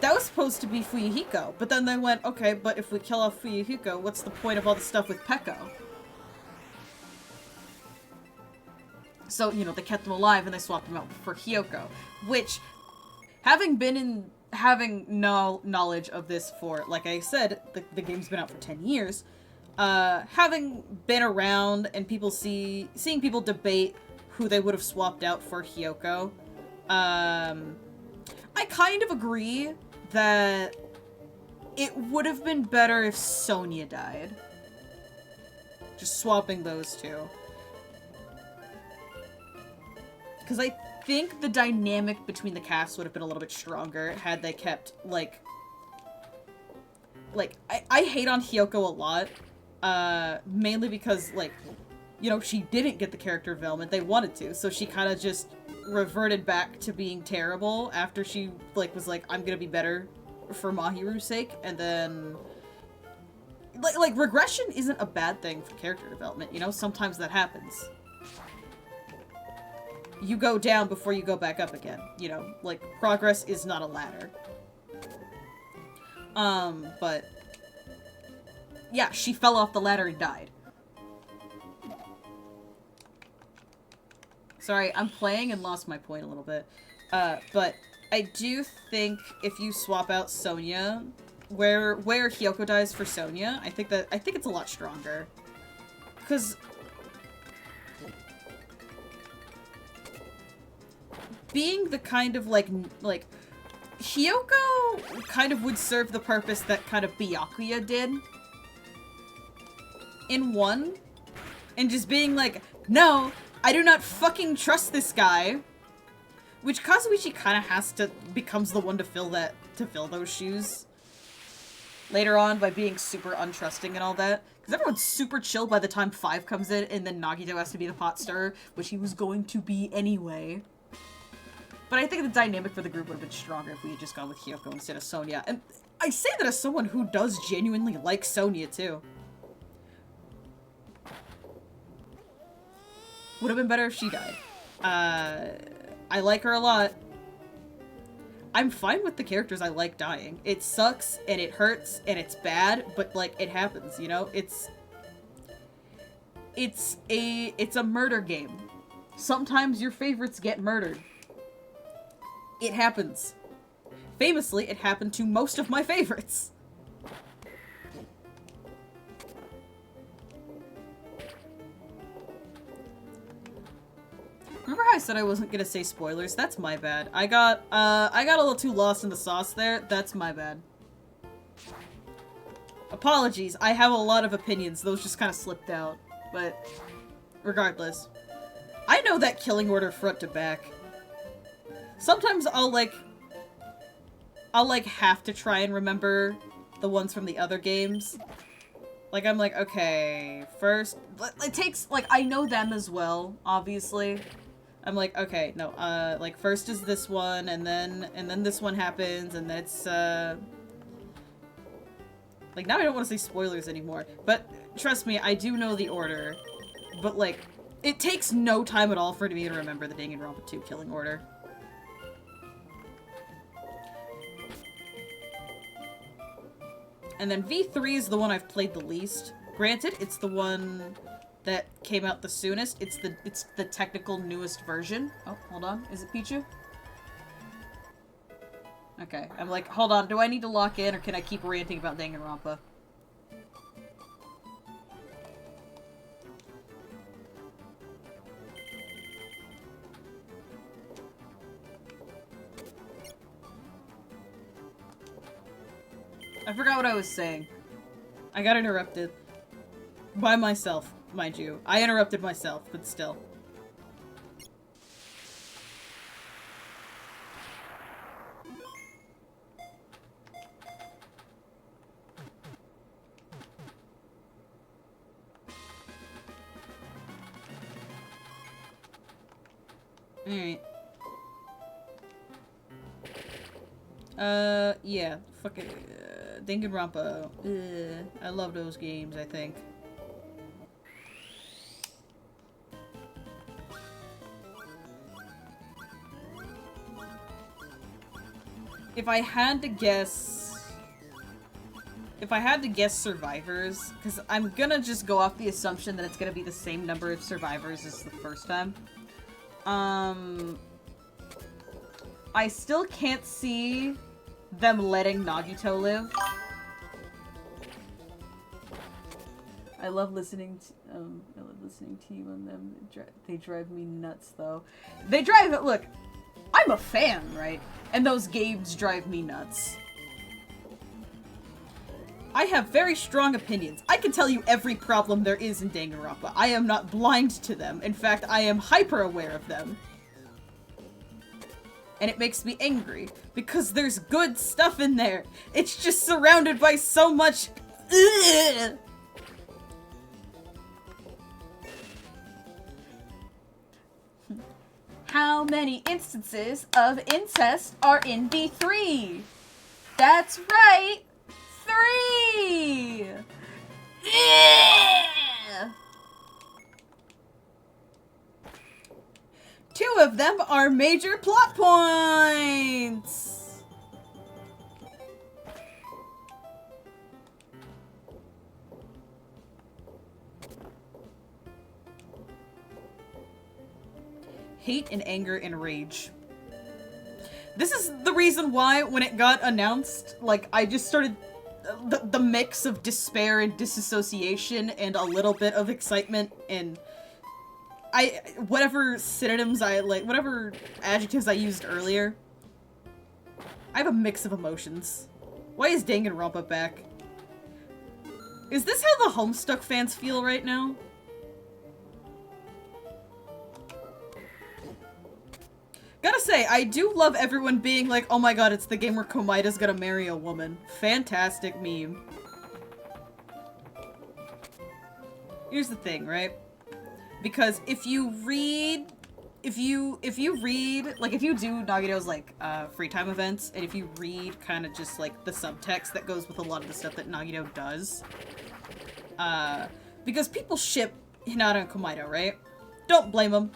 That was supposed to be Fuyuhiko, but then they went, okay, but if we kill off Fuyuhiko, what's the point of all the stuff with Peko? So, you know, they kept him alive and they swapped him out for Hyoko. Which, having knowledge of this for, like I said, the game's been out for 10 years, having been around and seeing people debate who they would have swapped out for Hyoko, I kind of agree that it would have been better if Sonia died. Just swapping those two. Because I think the dynamic between the cast would have been a little bit stronger had they kept, like, I hate on Hyoko a lot, mainly because, like, you know, she didn't get the character development they wanted to, so she kind of just reverted back to being terrible after she, like, was like, I'm gonna be better for Mahiru's sake, and then... Like, regression isn't a bad thing for character development, you know? Sometimes that happens. You go down before you go back up again, you know? Like, progress is not a ladder. But... yeah, she fell off the ladder and died. Sorry, I'm playing and lost my point a little bit. But I do think if you swap out Sonia, where Hyoko dies for Sonia, I think it's a lot stronger. Because being the kind of, like, Hiyoko kind of would serve the purpose that kind of Byakuya did. In 1. And just being like, no, I do not fucking trust this guy. Which Kazuichi kind of has to, becomes the one to fill those shoes. Later on by being super untrusting and all that. Because everyone's super chill by the time 5 comes in, and then Nagito has to be the pot stirrer, which he was going to be anyway. But I think the dynamic for the group would have been stronger if we had just gone with Hiyoko instead of Sonia. And I say that as someone who does genuinely like Sonia, too. Would have been better if she died. I like her a lot. I'm fine with the characters I like dying. It sucks, and it hurts, and it's bad, but, like, it happens, you know? It's a murder game. Sometimes your favorites get murdered. It happens. Famously, it happened to most of my favorites. Remember how I said I wasn't gonna say spoilers? That's my bad. I got a little too lost in the sauce there. That's my bad. Apologies. I have a lot of opinions. Those just kind of slipped out. But regardless. I know that killing order front to back. Sometimes I'll have to try and remember the ones from the other games. Like, I'm like, okay, first... It takes... Like, I know them as well, obviously. I'm like, okay, no, like, first is this one, and then this one happens, and that's, like, now I don't want to say spoilers anymore. But, trust me, I do know the order. But, like, it takes no time at all for me to remember the Danganronpa 2 killing order. And then V3 is the one I've played the least. Granted, it's the one that came out the soonest. It's the technical newest version. Oh, hold on. Is it Pichu? Okay. I'm like, hold on. Do I need to lock in, or can I keep ranting about Danganronpa? I forgot what I was saying. I got interrupted. By myself, mind you. I interrupted myself, but still. Alright. Yeah. Fucking, Danganronpa. I love those games, I think. If I had to guess survivors, because I'm gonna just go off the assumption that it's gonna be the same number of survivors as the first time. I still can't see them letting Nagito live. I love listening to you on them. They drive me nuts, though. Look, I'm a fan, right? And those games drive me nuts. I have very strong opinions. I can tell you every problem there is in Danganronpa. I am not blind to them. In fact, I am hyper aware of them. And it makes me angry, because there's good stuff in there. It's just surrounded by so much... Ugh. How many instances of incest are in D3? That's right! 3! Yeah! 2 of them are major plot points! Hate and anger and rage. This is the reason why, when it got announced, like, I just started the mix of despair and disassociation and a little bit of excitement and whatever synonyms whatever adjectives I used earlier. I have a mix of emotions. Why is Danganronpa back? Is this how the Homestuck fans feel right now? Gotta say, I do love everyone being like, oh my god, it's the game where Komaida's gonna marry a woman. Fantastic meme. Here's the thing, right? Because if you read, like, if you do Nagito's, like, free time events, and if you read kind of just, like, the subtext that goes with a lot of the stuff that Nagito does, because people ship Hinata and Komaida, right? Don't blame them.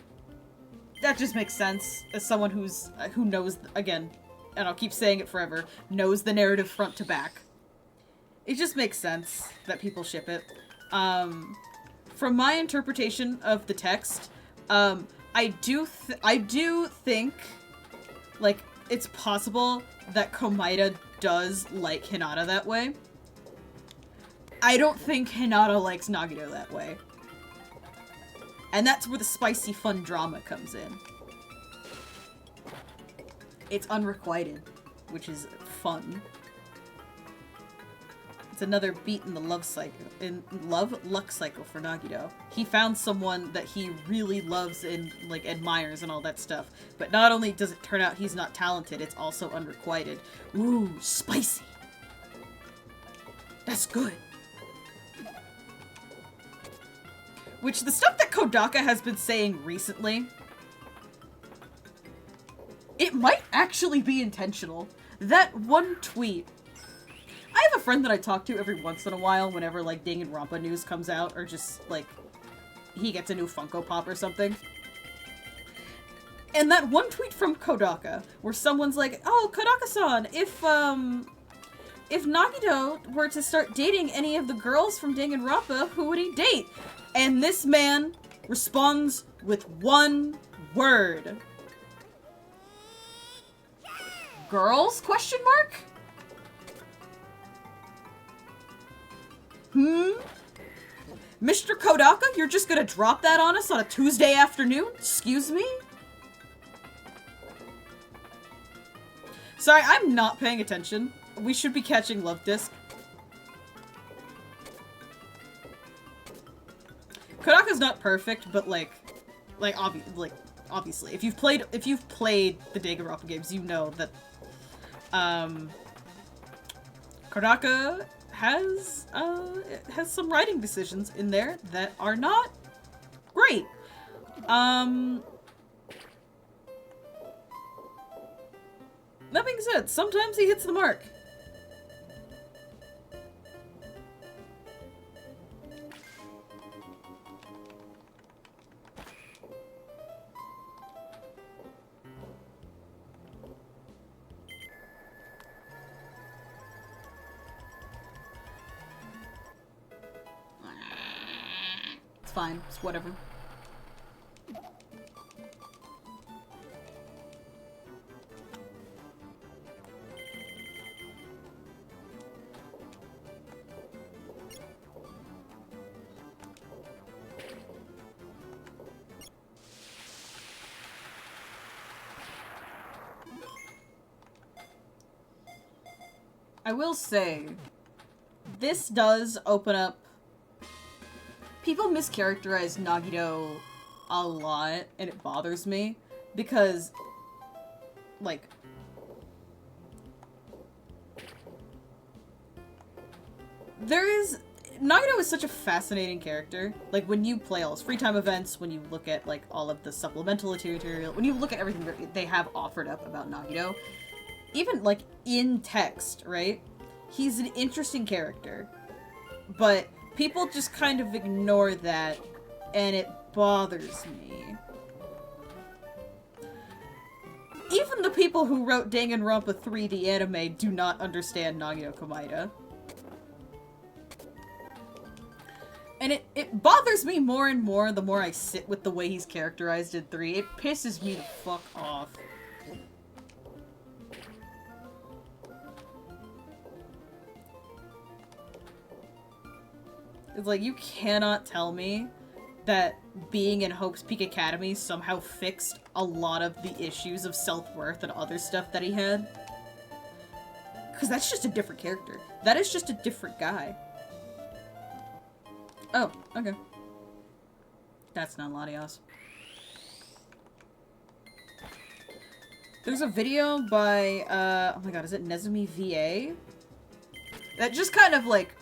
That just makes sense as someone who knows, again, and I'll keep saying it forever, knows the narrative front to back. It just makes sense that people ship it. From my interpretation of the text, I do think, like, it's possible that Komaida does like Hinata that way. I don't think Hinata likes Nagito that way. And that's where the spicy fun drama comes in. It's unrequited, which is fun. It's another beat in the luck cycle for Nagito. He found someone that he really loves and, like, admires and all that stuff. But not only does it turn out he's not talented, it's also unrequited. Ooh, spicy. That's good. Which, the stuff that Kodaka has been saying recently, it might actually be intentional. That one tweet. I have a friend that I talk to every once in a while whenever, like, Danganronpa news comes out, or just, like, he gets a new Funko Pop or something. And that one tweet from Kodaka, where someone's like, oh, Kodaka-san, if Nagito were to start dating any of the girls from Danganronpa, who would he date? And this man responds with one word. Girls? Question mark? Mr. Kodaka, you're just gonna drop that on us on a Tuesday afternoon? Excuse me? Sorry, I'm not paying attention. We should be catching Love Disc. Kodaka's not perfect, but obviously, if you've played the Danganronpa games, you know that Kodaka has some writing decisions in there that are not great. That being said, sometimes he hits the mark. It's fine. It's whatever. I will say, this does open up... People mischaracterize Nagito a lot, and it bothers me, because, like... Nagito is such a fascinating character. Like, when you play all his free time events, when you look at, like, all of the supplemental material, when you look at everything that they have offered up about Nagito, even, like, in text, right? He's an interesting character. But people just kind of ignore that, and it bothers me. Even the people who wrote Danganronpa 3, the anime, do not understand Nagito Komaida. And it bothers me more and more the more I sit with the way he's characterized in 3. It pisses me the fuck off. It's like, you cannot tell me that being in Hope's Peak Academy somehow fixed a lot of the issues of self-worth and other stuff that he had. Because that's just a different character. That is just a different guy. Oh, okay. That's not Latios. There's a video by, oh my god, is it Nezumi VA? That just kind of like,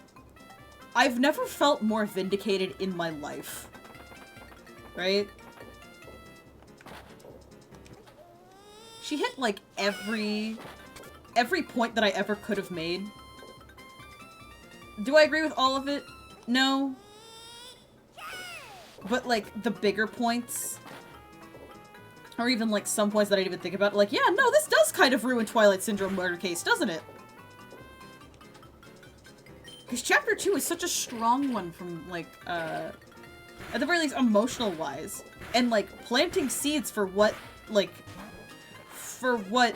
I've never felt more vindicated in my life. Right? She hit like every point that I ever could have made. Do I agree with all of it? No. But like the bigger points, or even like some points that I didn't even think about, like, yeah, no, this does kind of ruin Twilight Syndrome murder case, doesn't it? Because Chapter 2 is such a strong one from, like, at the very least, emotional-wise. And, like, planting seeds for what, like, for what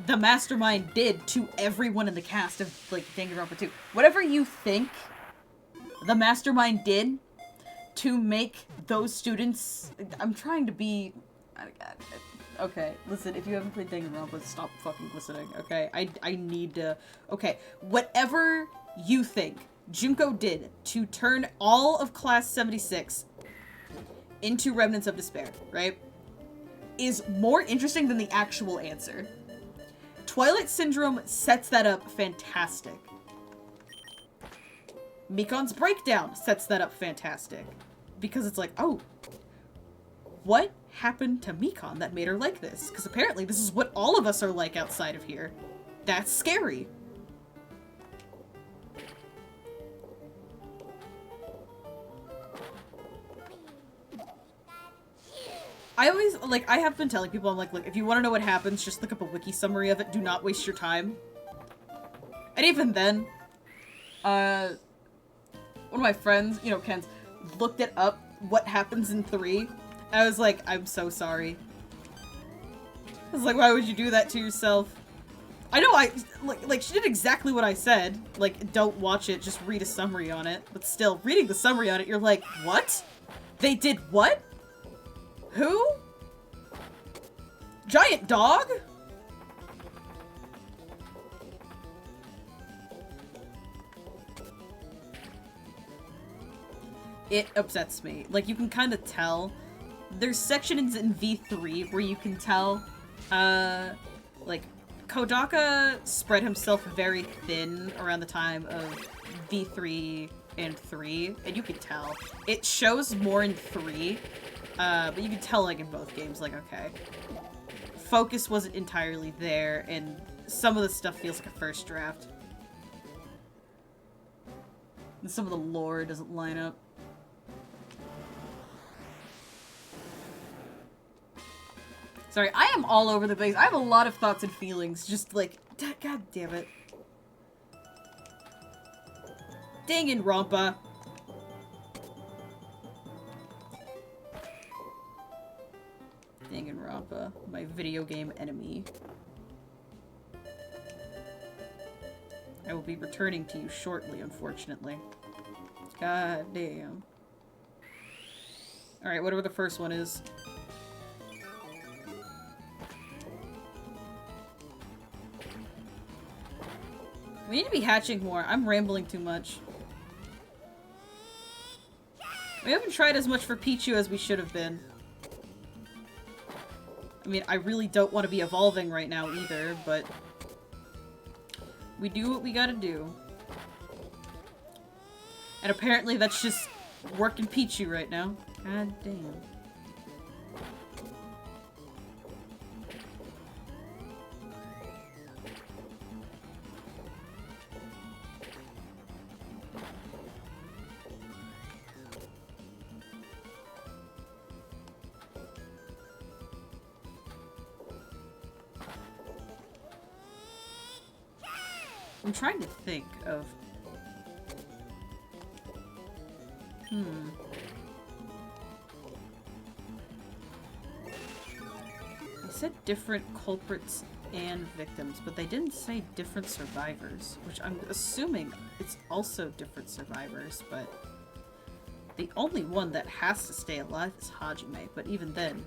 the Mastermind did to everyone in the cast of, like, Danganronpa 2. Whatever you think the Mastermind did to make those students... I'm trying to be... Okay, listen, if you haven't played Danganronpa, stop fucking listening, okay? I need to... Okay, whatever you think Junko did to turn all of Class 76 into Remnants of Despair, right, is more interesting than the actual answer. Twilight Syndrome sets that up fantastic. Mikon's breakdown sets that up fantastic. Because it's like, oh, what happened to Mikon that made her like this? Because apparently this is what all of us are like outside of here. That's scary. I always, like, I have been telling people, I'm like, look, if you want to know what happens, just look up a wiki summary of it. Do not waste your time. And even then, one of my friends, you know, Ken's, looked it up, what happens in 3. I was like, I'm so sorry. I was like, why would you do that to yourself? I know like, she did exactly what I said. Like, don't watch it, just read a summary on it. But still, reading the summary on it, you're like, what? They did what? Who? Giant dog? It upsets me. Like, you can kind of tell. There's sections in V3 where you can tell, like, Kodaka spread himself very thin around the time of V3 and 3, and you can tell. It shows more in 3, but you can tell, like, in both games, like, okay. Focus wasn't entirely there, and some of the stuff feels like a first draft. And some of the lore doesn't line up. Sorry, I am all over the place. I have a lot of thoughts and feelings, just like, god damn it. Danganronpa. Danganronpa, my video game enemy. I will be returning to you shortly, unfortunately. God damn. Alright, whatever the first one is. We need to be hatching more. I'm rambling too much. We haven't tried as much for Pichu as we should have been. I mean, I really don't want to be evolving right now either, but we do what we gotta do. And apparently that's just working Pichu right now. God damn. I'm trying to think of... They said different culprits and victims, but they didn't say different survivors, which I'm assuming it's also different survivors, but... The only one that has to stay alive is Hajime, but even then...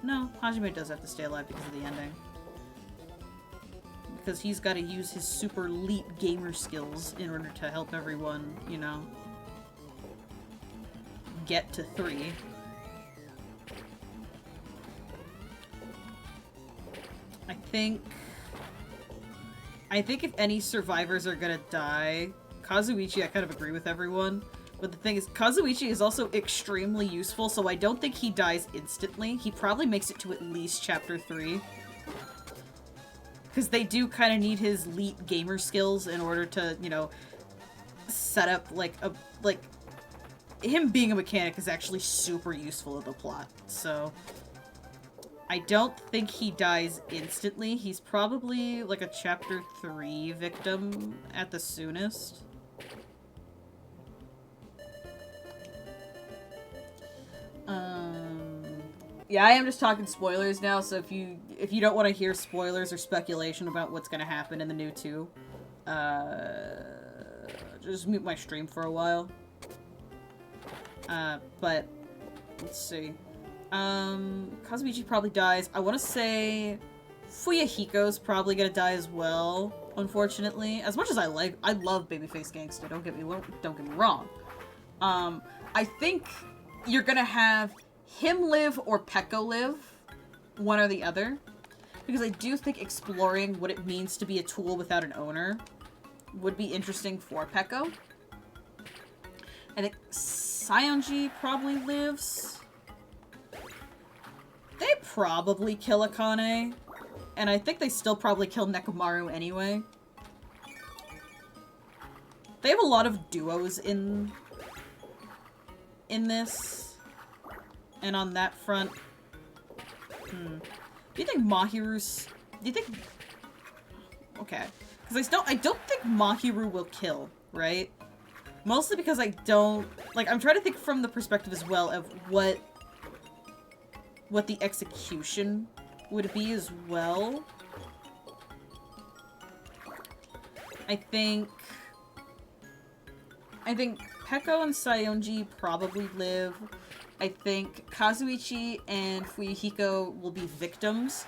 No, Hajime does have to stay alive because of the ending. Because he's got to use his super elite gamer skills in order to help everyone, you know, get to 3. I think if any survivors are gonna die, Kazuichi, I kind of agree with everyone. But the thing is, Kazuichi is also extremely useful, so I don't think he dies instantly. He probably makes it to at least Chapter 3. Because they do kind of need his elite gamer skills in order to, you know, set up, like, him being a mechanic is actually super useful in the plot, so... I don't think he dies instantly. He's probably, like, a Chapter 3 victim at the soonest. Yeah, I am just talking spoilers now, so if you don't want to hear spoilers or speculation about what's gonna happen in the new 2, just mute my stream for a while. But, let's see. Kazuichi probably dies. I want to say Fuyahiko's probably gonna die as well, unfortunately. As much as I love Babyface Gangsta, don't get me wrong. I think you're gonna have him live or Peko live, one or the other, because I do think exploring what it means to be a tool without an owner would be interesting for Peko. I think Sayonji probably lives. They probably kill Akane, and I think they still probably kill Nekomaru anyway. They have a lot of duos in this. And on that front, do you think Mahiru's... Do you think... Okay. Because I don't think Mahiru will kill, right? Mostly because I don't... Like, I'm trying to think from the perspective as well of what the execution would be as well. I think Peko and Sayonji probably live. I think Kazuichi and Fuyahiko will be victims.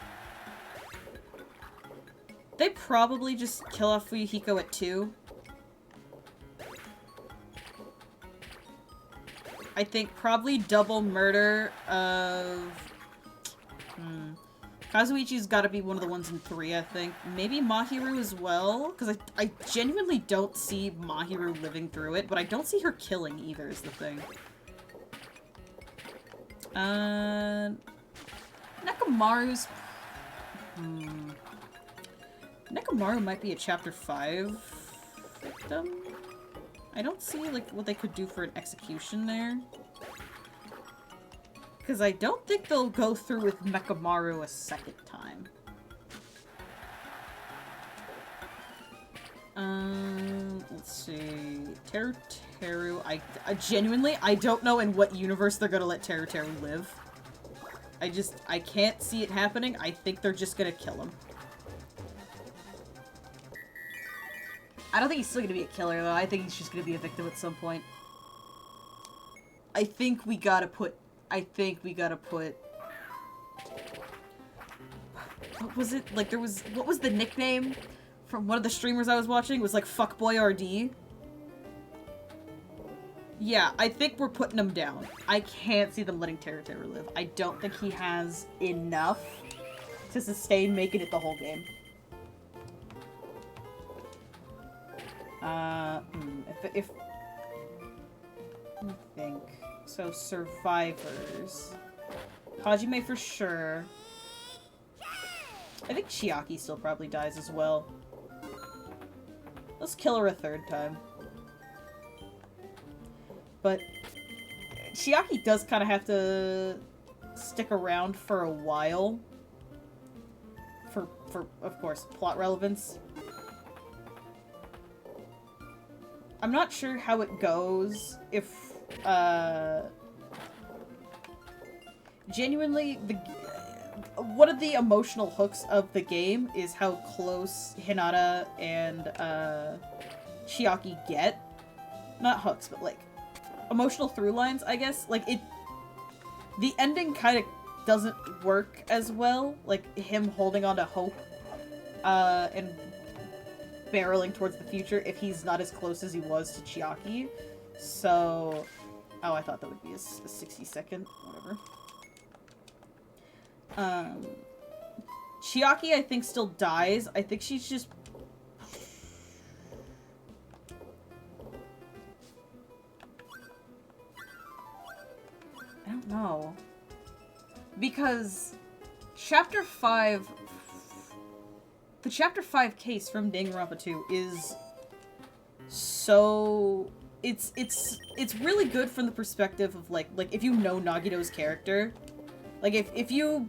They probably just kill off Fuyahiko at 2. I think probably double murder of... Kazuichi's gotta be one of the ones in 3, I think. Maybe Mahiru as well? Because I genuinely don't see Mahiru living through it, but I don't see her killing either, is the thing. Nekomaru's... Nekomaru might be a Chapter 5 victim? I don't see, like, what they could do for an execution there. Because I don't think they'll go through with Nekomaru a second time. Let's see... Teru. I genuinely, I don't know in what universe they're gonna let Teru live. I can't see it happening. I think they're just gonna kill him. I don't think he's still gonna be a killer, though. I think he's just gonna be a victim at some point. I think we gotta put... What was it? Like, there was... What was the nickname from one of the streamers I was watching? It was like Fuckboy RD. Yeah, I think we're putting him down. I can't see them letting Teru live. I don't think he has enough to sustain making it the whole game. If let me think. So, survivors. Hajime for sure. I think Chiaki still probably dies as well. Let's kill her a 3rd time. But Chiaki does kind of have to stick around for a while. For, of course, plot relevance. I'm not sure how it goes if, genuinely, one of the emotional hooks of the game is how close Hinata and, Chiaki get. Not hooks, but, like, emotional through lines, I guess. Like, the ending kind of doesn't work as well. Like, him holding on to hope, and barreling towards the future if he's not as close as he was to Chiaki. So... Oh, I thought that would be a 60-second. Whatever. Chiaki, I think, still dies. I think she's just... I don't know. Because Chapter 5... The Chapter 5 case from Danganronpa 2 is so... It's really good from the perspective of, like, if you know Nagito's character... Like, if you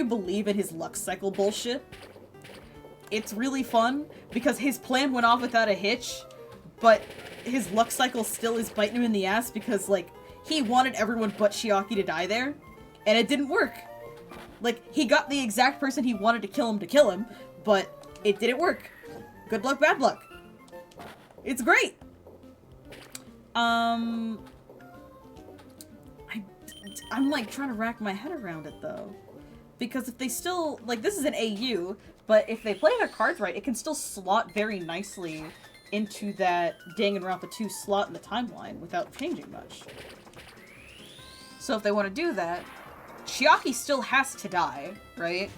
believe in his luck cycle bullshit, it's really fun, because his plan went off without a hitch, but his luck cycle still is biting him in the ass, because, like, he wanted everyone but Chiaki to die there, and it didn't work. Like, he got the exact person he wanted to kill him, but it didn't work. Good luck, bad luck. It's great! I'm, like, trying to rack my head around it, though. Because if they still... Like, this is an AU, but if they play their cards right, it can still slot very nicely into that Danganronpa 2 slot in the timeline without changing much. So if they want to do that, Chiaki still has to die, right?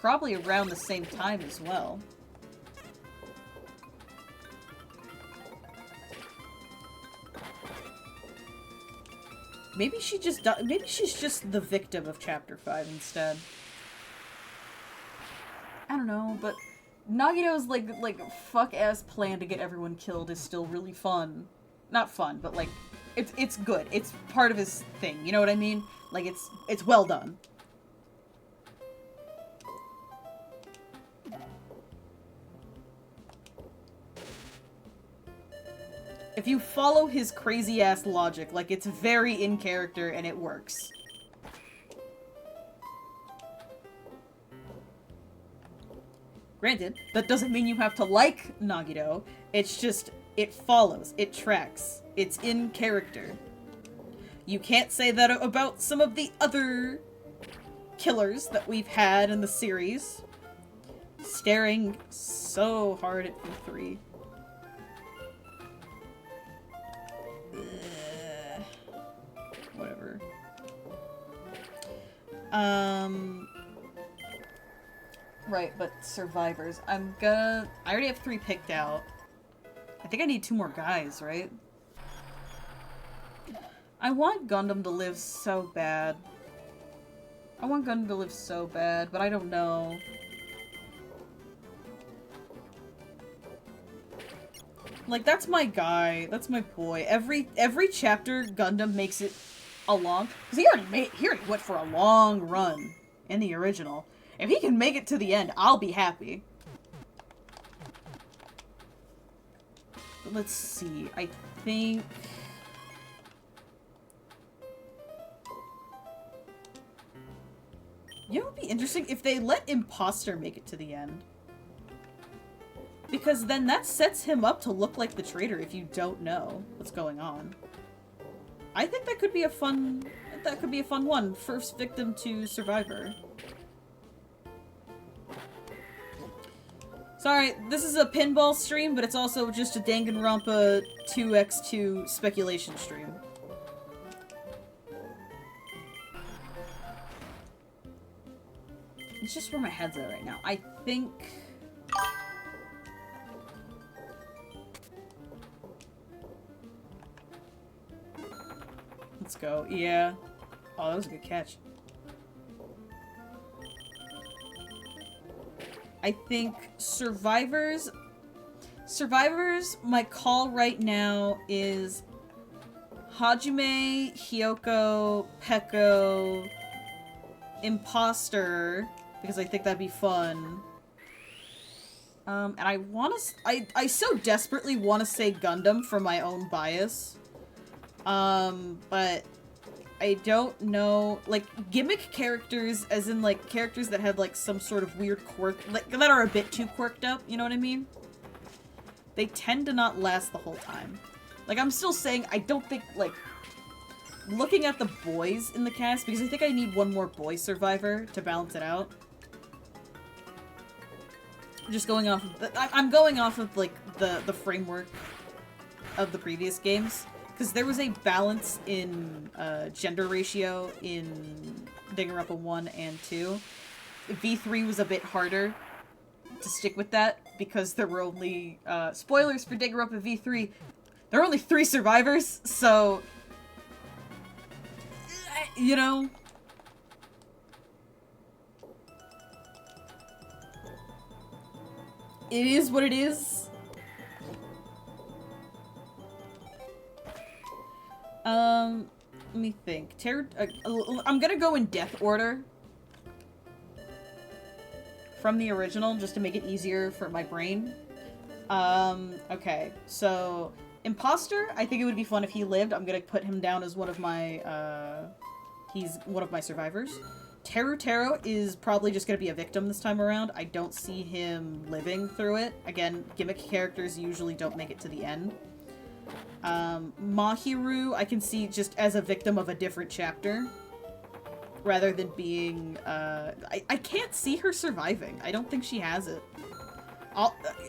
Probably around the same time as well. Maybe she's just the victim of Chapter 5 instead. I don't know, but Nagito's like fuck-ass plan to get everyone killed is still really fun. Not fun, but like it's good. It's part of his thing, you know what I mean? Like it's well done. If you follow his crazy-ass logic, like, it's very in character and it works. Granted, that doesn't mean you have to like Nagito. It's just, it follows, it tracks, it's in character. You can't say that about some of the other killers that we've had in the series. Staring so hard at V3. Whatever. Right, but survivors. I already have 3 picked out. I think I need 2 more guys, right? I want Gundam to live so bad. I want Gundam to live so bad, but I don't know. Like, that's my guy. That's my boy. Every chapter, Gundam makes it along. Because he already went for a long run in the original. If he can make it to the end, I'll be happy. But let's see. I think... You know what would be interesting? If they let Imposter make it to the end. Because then that sets him up to look like the traitor if you don't know what's going on. I think that could be a fun... That could be a fun one. First victim to survivor. Sorry, this is a pinball stream, but it's also just a Danganronpa 2x2 speculation stream. It's just where my head's at right now. I think... Let's go. Yeah. Oh, that was a good catch. I think survivors, my call right now is Hajime, Hyoko, Peko, Imposter, because I think that'd be fun. And I so desperately want to say Gundam for my own bias. But I don't know, like, gimmick characters, as in, like, characters that have, like, some sort of weird quirk, like, that are a bit too quirked up, you know what I mean? they tend to not last the whole time. Like, I'm still saying, I don't think, like, looking at the boys in the cast, because I think I need one more boy survivor to balance it out. Just going off of, I'm going off of, like, the framework of the previous games. Because there was a balance in gender ratio in Danganronpa 1 and 2. V3 was a bit harder to stick with that, because there were only, spoilers for Danganronpa V3, there are only 3 survivors, so, you know, it is what it is. Let me think. I'm gonna go in death order from the original, just to make it easier for my brain. Okay, so Imposter, I think it would be fun if he lived. I'm gonna put him down as one of my, he's one of my survivors. Taro is probably just gonna be a victim this time around. I don't see him living through it. Again, gimmick characters usually don't make it to the end. Mahiru, I can see just as a victim of a different chapter, rather than being, I can't see her surviving. I don't think she has it.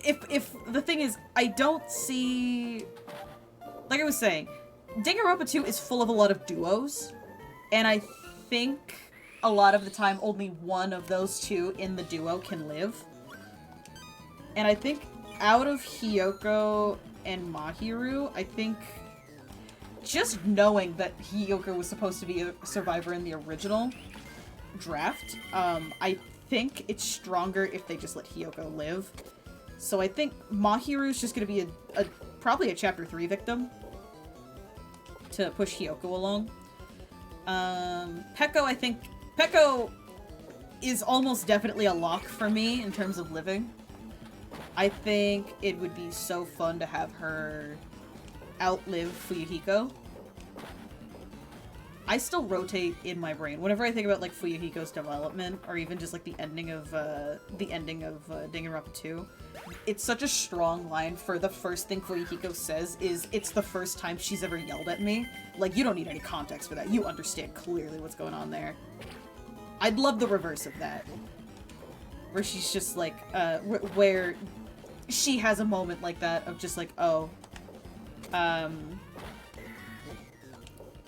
If the thing is, I don't see, like I was saying, Danganronpa 2 is full of a lot of duos, and I think a lot of the time only one of those two in the duo can live. And I think out of Hiyoko and Mahiru, I think just knowing that Hiyoko was supposed to be a survivor in the original draft, I think it's stronger if they just let Hiyoko live. So I think Mahiru's just gonna be probably a chapter 3 victim to push Hiyoko along. Peko, I think Peko is almost definitely a lock for me in terms of living. I think it would be so fun to have her outlive Fuyuhiko. I still rotate in my brain whenever I think about like Fuyuhiko's development, or even just like the ending of Danganronpa 2. It's such a strong line for the first thing Fuyuhiko says is, "It's the first time she's ever yelled at me." Like, you don't need any context for that. You understand clearly what's going on there. I'd love the reverse of that, where she's just like, where she has a moment like that of just like, oh,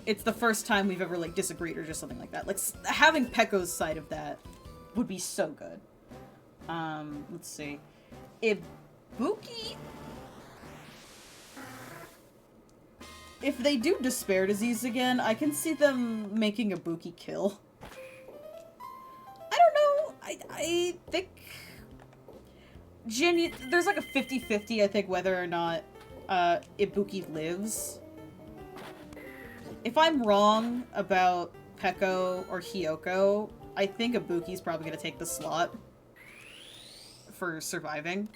it's the first time we've ever like disagreed, or just something like that. Like, having Peko's side of that would be so good. Let's see. Ibuki, if they do Despair Disease again, I can see them making Ibuki kill. I don't know. I think there's like a 50-50, I think, whether or not Ibuki lives. If I'm wrong about Peko or Hiyoko, I think Ibuki's probably gonna take the slot for surviving.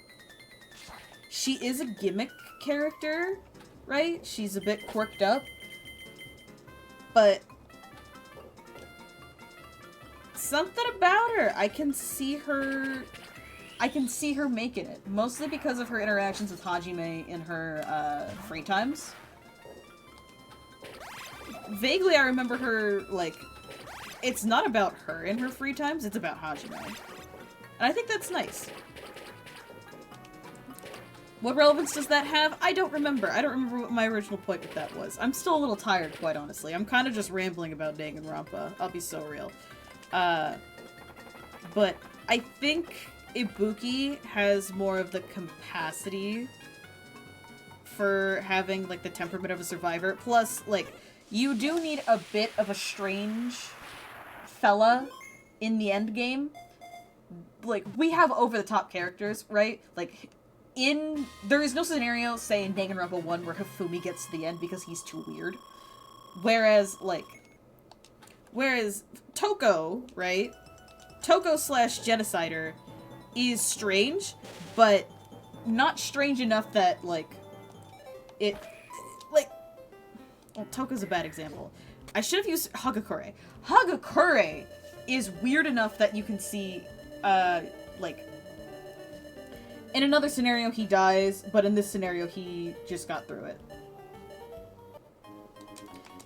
She is a gimmick character, right? She's a bit quirked up, but something about her, I can see her making it, mostly because of her interactions with Hajime in her free times. Vaguely, I remember her, like, it's not about her in her free times, it's about Hajime. And I think that's nice. What relevance does that have? I don't remember. I don't remember what my original point with that was. I'm still a little tired, quite honestly. I'm kind of just rambling about Danganronpa. I'll be so real. But I think Ibuki has more of the capacity for having, like, the temperament of a survivor. Plus, like, you do need a bit of a strange fella in the end game. Like, we have over-the-top characters, right? Like, there is no scenario, say, in Danganronpa 1 where Hifumi gets to the end because he's too weird. Whereas Toko, right? Toko / Genocider is strange, but not strange enough that, like, well, Toko's a bad example. I should have used Hagakure. Hagakure is weird enough that you can see, like, In another scenario, he dies, but in this scenario, he just got through it.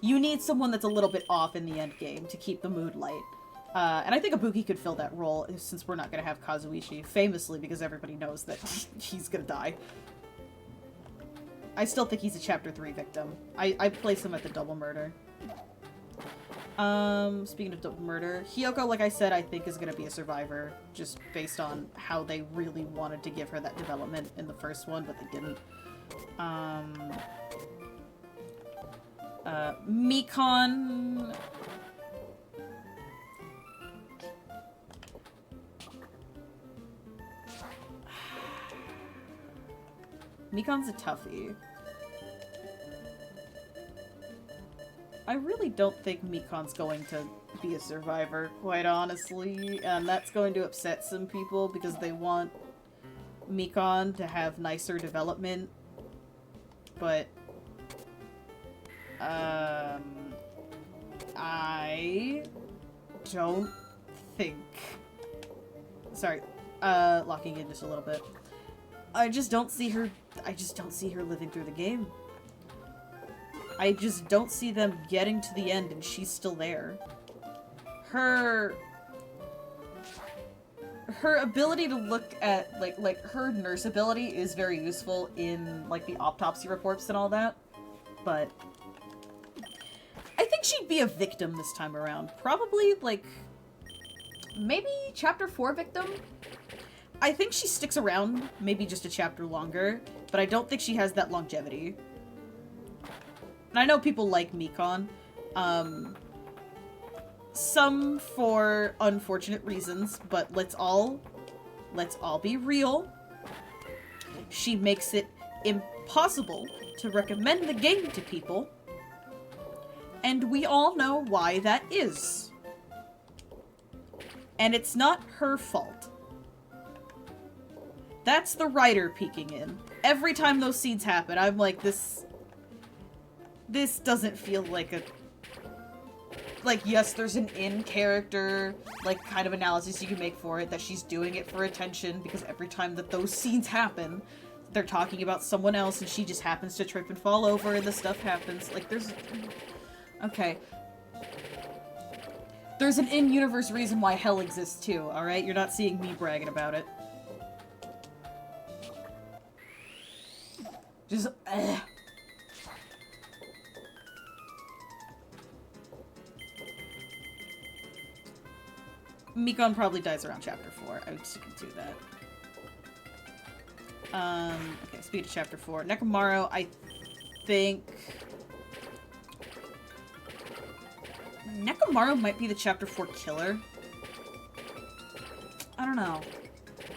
You need someone that's a little bit off in the end game to keep the mood light. And I think Ibuki could fill that role, since we're not going to have Kazuichi, famously, because everybody knows that he's going to die. I still think he's a Chapter 3 victim. I place him at the double murder. Speaking of double murder, Hiyoko, like I said, I think is going to be a survivor, just based on how they really wanted to give her that development in the first one, but they didn't. Mikon... Mikon's a toughie. I really don't think Mikon's going to be a survivor, quite honestly, and that's going to upset some people because they want Mikon to have nicer development, but I don't think... Sorry, locking in just a little bit. I just don't see her living through the game. I just don't see them getting to the end and she's still there. Her ability to look at, like her nurse ability is very useful in, like, the autopsy reports and all that, but I think she'd be a victim this time around. Probably, like, maybe Chapter 4 victim? I think she sticks around, maybe just a chapter longer, but I don't think she has that longevity. And I know people like Mikon. Some for unfortunate reasons, but let's all be real. She makes it impossible to recommend the game to people, and we all know why that is. And it's not her fault. That's the writer peeking in. Every time those scenes happen, I'm like, this doesn't feel like a... Like, yes, there's an in-character, like, kind of analysis you can make for it, that she's doing it for attention, because every time that those scenes happen, they're talking about someone else, and she just happens to trip and fall over, and the stuff happens. Like, there's... Okay. There's an in-universe reason why hell exists, too, alright? You're not seeing me bragging about it. Just, Mikon probably dies around Chapter 4. I would just do that. Okay, speed to Chapter 4. Nekomaru, I think... Nekomaru might be the Chapter 4 killer. I don't know.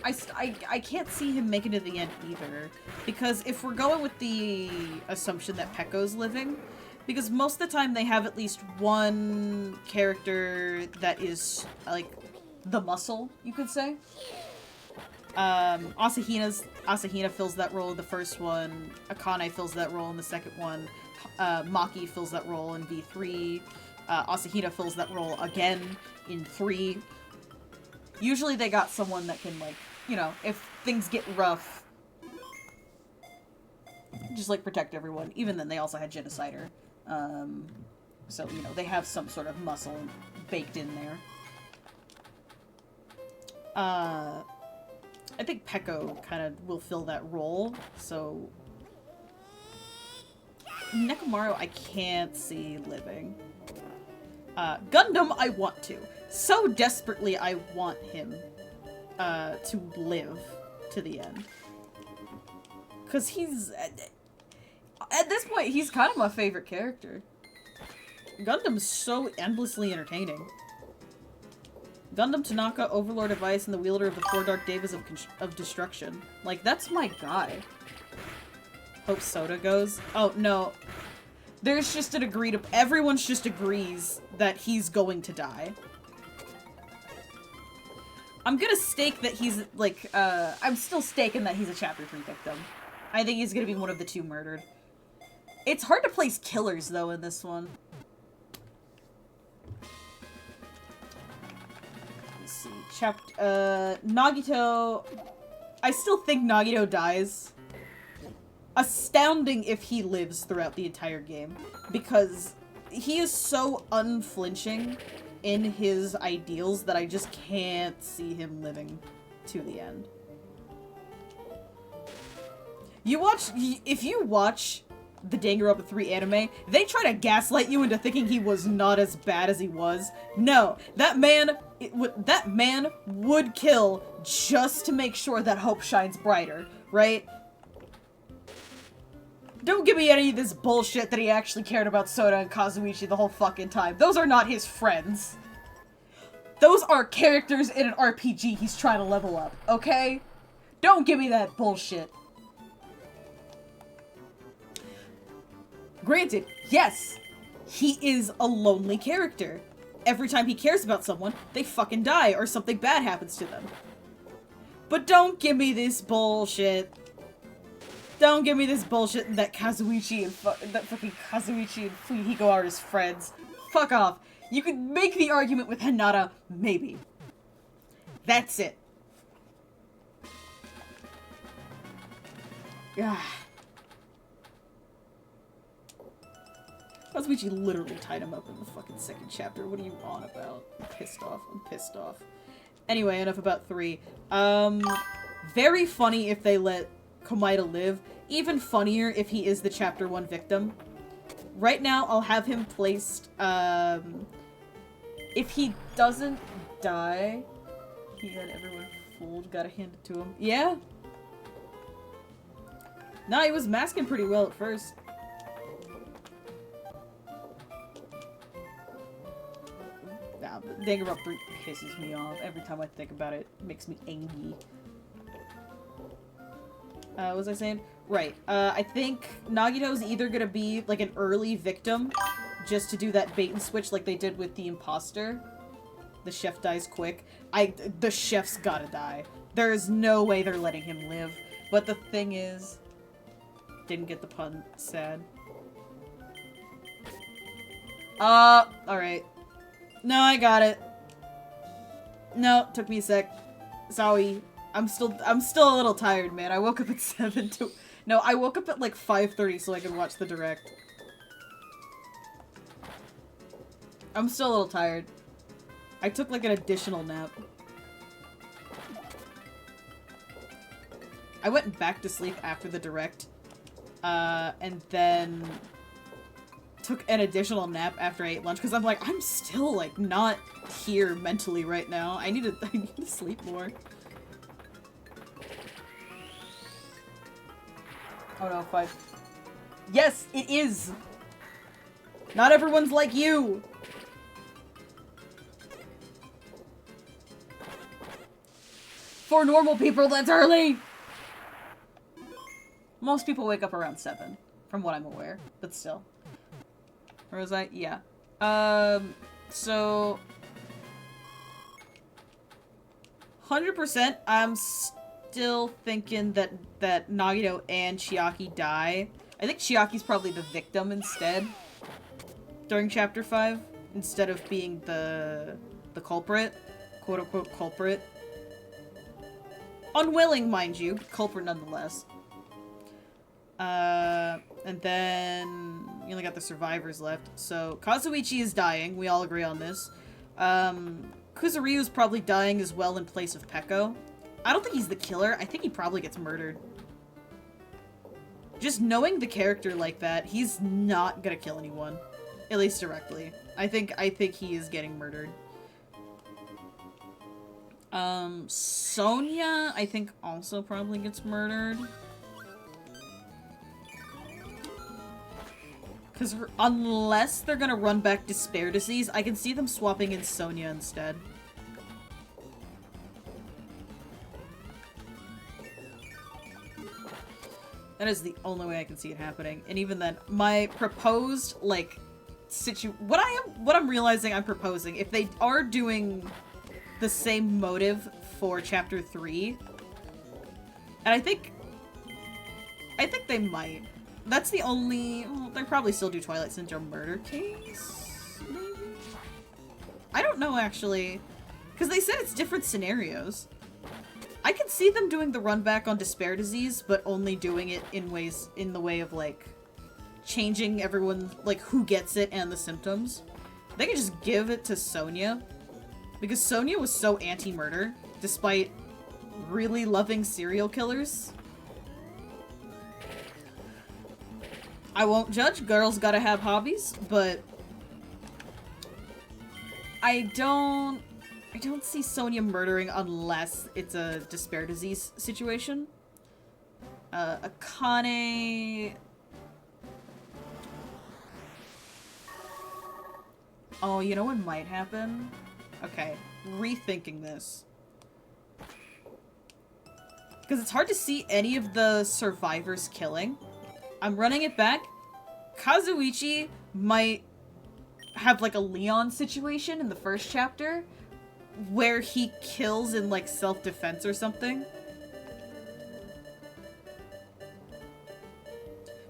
I can't see him making it to the end either. Because if we're going with the assumption that Pekko's living, because most of the time they have at least one character that is, like, the muscle, you could say. Asahina fills that role in the first one. Akane fills that role in the second one. Maki fills that role in V3. Asahina fills that role again in 3. Usually they got someone that can, like, you know, if things get rough, just, like, protect everyone. Even then, they also had Genocider. So, you know, they have some sort of muscle baked in there. I think Pekko kind of will fill that role, so... Nekomaru, I can't see living. Gundam, I want to. So desperately, I want him to live to the end. Because he's... At this point, he's kind of my favorite character. Gundam's so endlessly entertaining. Gundam Tanaka, Overlord of Ice, and the wielder of the 4 Dark Devas of Destruction. Like, that's my guy. Hope Soda goes. Oh, no. There's just an agreed... Everyone's just agrees that he's going to die. I'm gonna stake that he's, like, I'm still staking that he's a Chapter 3 victim. I think he's gonna be one of the 2 murdered. It's hard to place killers, though, in this one. Let's see. Nagito... I still think Nagito dies. Astounding if he lives throughout the entire game, because he is so unflinching in his ideals that I just can't see him living to the end. If you watch the Danganronpa 3 anime, they try to gaslight you into thinking he was not as bad as he was. No, that man would kill just to make sure that hope shines brighter, right? Don't give me any of this bullshit that he actually cared about Soda and Kazuichi the whole fucking time. Those are not his friends. Those are characters in an RPG he's trying to level up, okay? Don't give me that bullshit. Granted, yes, he is a lonely character. Every time he cares about someone, they fucking die or something bad happens to them. But don't give me this bullshit. Don't give me this bullshit that Kazuichi and fucking Kazuichi and Fuyuhiko are his friends. Fuck off. You could make the argument with Hinata, maybe. That's it. Ah. Kazuichi literally tied him up in the fucking second chapter. What are you on about? I'm pissed off. I'm pissed off. Anyway, enough about 3. Very funny if they let Komaeda live. Even funnier if he is the chapter 1 victim. Right now, I'll have him placed, if he doesn't die, he had everyone fooled, gotta hand it to him. Yeah? Nah, he was masking pretty well at first. Nah, Danganronpa 3 pisses me off. Every time I think about it, it makes me angry. What was I saying? Right. I think Nagito's either gonna be, like, an early victim, just to do that bait and switch like they did with the imposter. The chef dies quick. The chef's gotta die. There is no way they're letting him live. But the thing is... Didn't get the pun. Sad. Alright. No, I got it. No, took me a sec. Sorry. I'm still a little tired, man. I woke up at 7 to... No, I woke up at like 5:30 so I could watch the direct. I'm still a little tired. I took like an additional nap. I went back to sleep after the direct. And then took an additional nap after I ate lunch because I'm like, I'm still like not here mentally right now. I need to sleep more. Oh no, 5. Yes, it is! Not everyone's like you! For normal people, that's early! Most people wake up around 7, from what I'm aware, but still. Where was I? Yeah. So... 100%, I'm still thinking that Nagito and Chiaki die. I think Chiaki's probably the victim instead. During Chapter 5. Instead of being the culprit. Quote-unquote culprit. Unwilling, mind you. Culprit nonetheless. And then... We only got the survivors left. So, Kazuichi is dying. We all agree on this. Kuzuryu's probably dying as well in place of Peko. I don't think he's the killer. I think he probably gets murdered. Just knowing the character like that, he's not gonna kill anyone. At least directly. I think he is getting murdered. Sonia, I think also probably gets murdered. Because unless they're gonna run back Despair Disease, I can see them swapping in Sonia instead. That is the only way I can see it happening. And even then, my proposed, like, what I'm realizing I'm proposing, if they are doing the same motive for Chapter 3, and I think they might. That's the only... Well, they probably still do Twilight Syndrome murder case? Maybe? I don't know, actually. Because they said it's different scenarios. I could see them doing the run back on Despair Disease, but only doing it in the way of, like, changing everyone, like, who gets it and the symptoms. They could just give it to Sonia. Because Sonia was so anti-murder, despite really loving serial killers. I won't judge, girls gotta have hobbies, but I don't see Sonia murdering unless it's a Despair Disease situation. Akane... Oh, you know what might happen? Okay, rethinking this. Because it's hard to see any of the survivors killing. I'm running it back. Kazuichi might have, like, a Leon situation in the first chapter where he kills in, like, self-defense or something.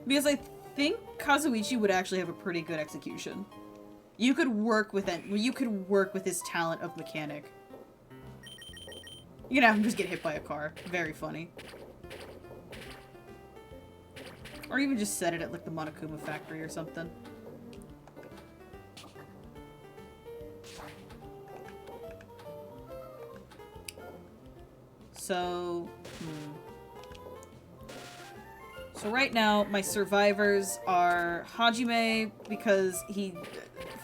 Because I think Kazuichi would actually have a pretty good execution. You could work with it. You could work with his talent of mechanic. You can have him just get hit by a car. Very funny. Or even just set it at, like, the Monokuma factory or something. So... So right now, my survivors are Hajime, because he...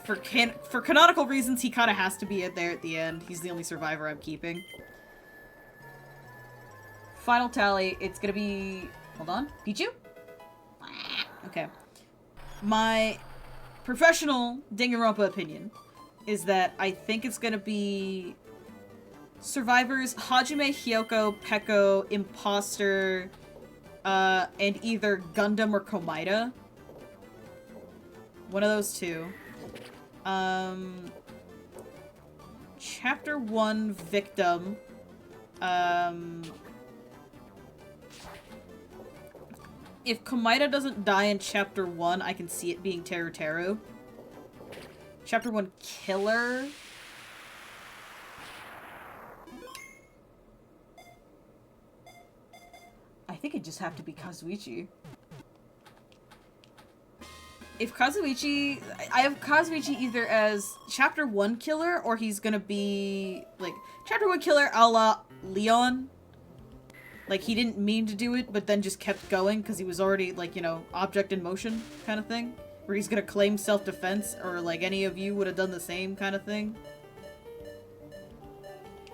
For canonical reasons, he kind of has to be there at the end. He's the only survivor I'm keeping. Final tally, it's gonna be... Hold on. Pichu? Okay. My professional Danganronpa opinion is that I think it's gonna be survivors Hajime, Hyoko, Peko, Imposter, and either Gundam or Komaeda. One of those two. Chapter 1 victim. If Komaeda doesn't die in Chapter 1, I can see it being Teru. Chapter 1 killer. I think it'd just have to be Kazuichi. If Kazuichi... I have Kazuichi either as Chapter 1 killer, or he's gonna be, like, Chapter 1 killer a la Leon. Like, he didn't mean to do it, but then just kept going, because he was already, like, you know, object in motion kind of thing. Where he's gonna claim self-defense, or, like, any of you would have done the same kind of thing.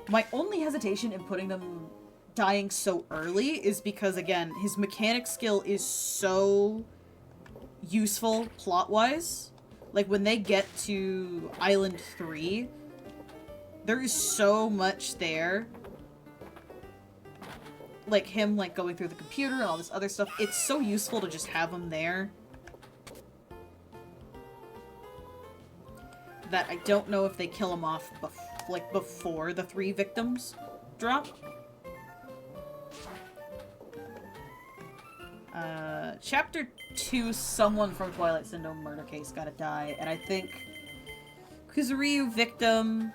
My only hesitation in putting them dying so early is because, again, his mechanic skill is so useful plot-wise. Like, when they get to Island 3, there is so much there. Like, him, like, going through the computer and all this other stuff. It's so useful to just have him there. That I don't know if they kill him off, like, before the 3 victims drop. Chapter 2, someone from Twilight Syndrome murder case gotta die, and I think Kuzuryu victim,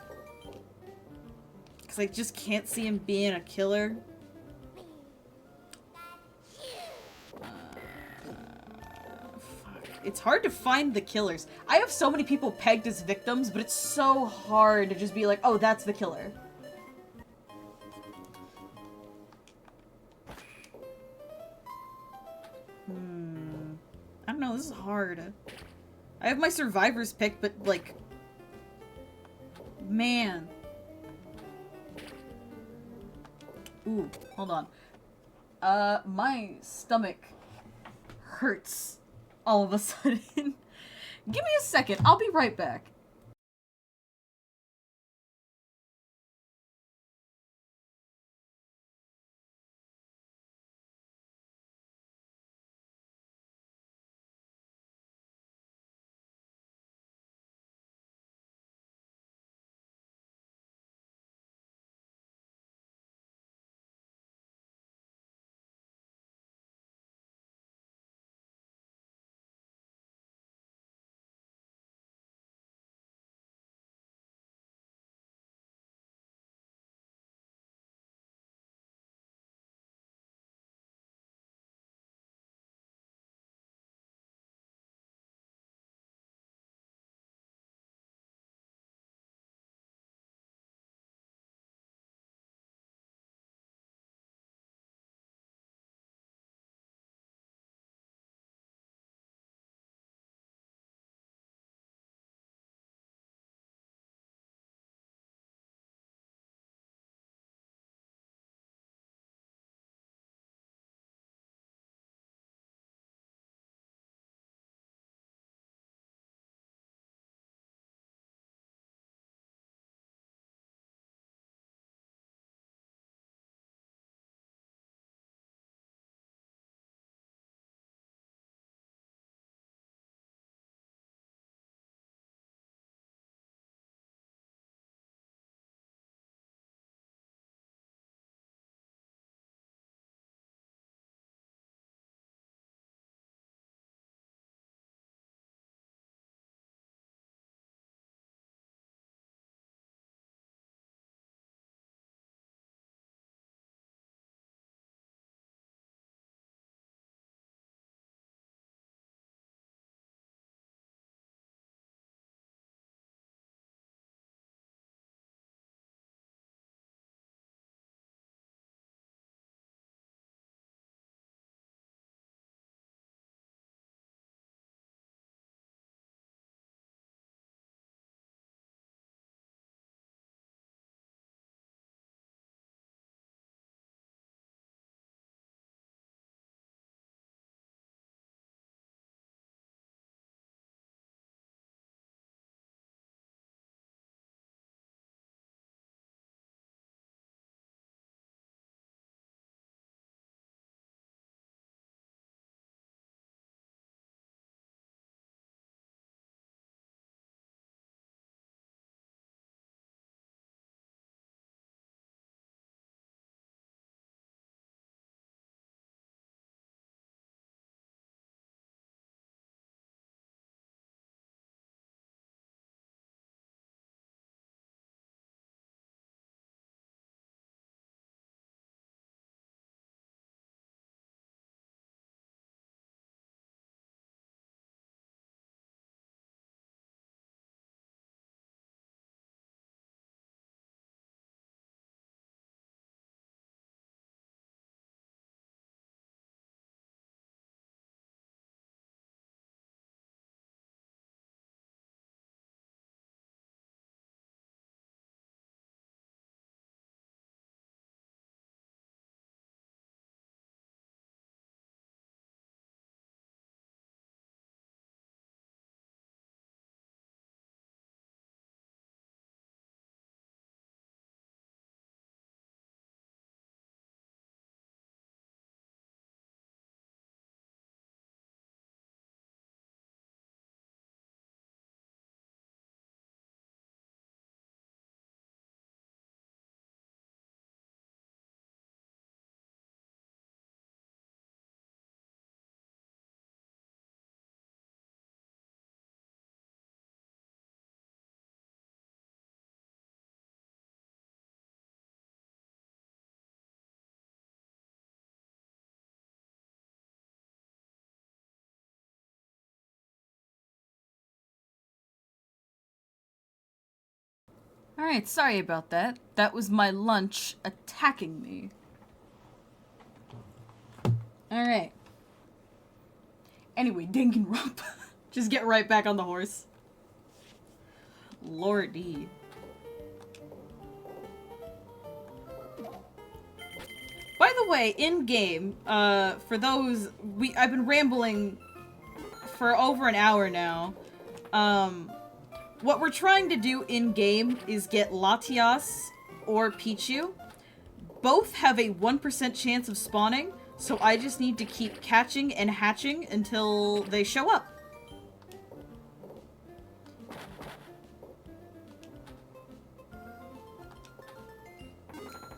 because I just can't see him being a killer. Fuck. It's hard to find the killers. I have so many people pegged as victims, but it's so hard to just be like, oh, that's the killer. I don't know, this is hard. I have my survivors picked, but, like... Man. Ooh, hold on. My stomach hurts all of a sudden. Give me a second, I'll be right back. Alright, sorry about that. That was my lunch attacking me. Alright. Anyway, Danganronpa. Just get right back on the horse. Lordy. By the way, in-game, for those... I've been rambling for over an hour now. What we're trying to do in-game is get Latias or Pichu. Both have a 1% chance of spawning, so I just need to keep catching and hatching until they show up.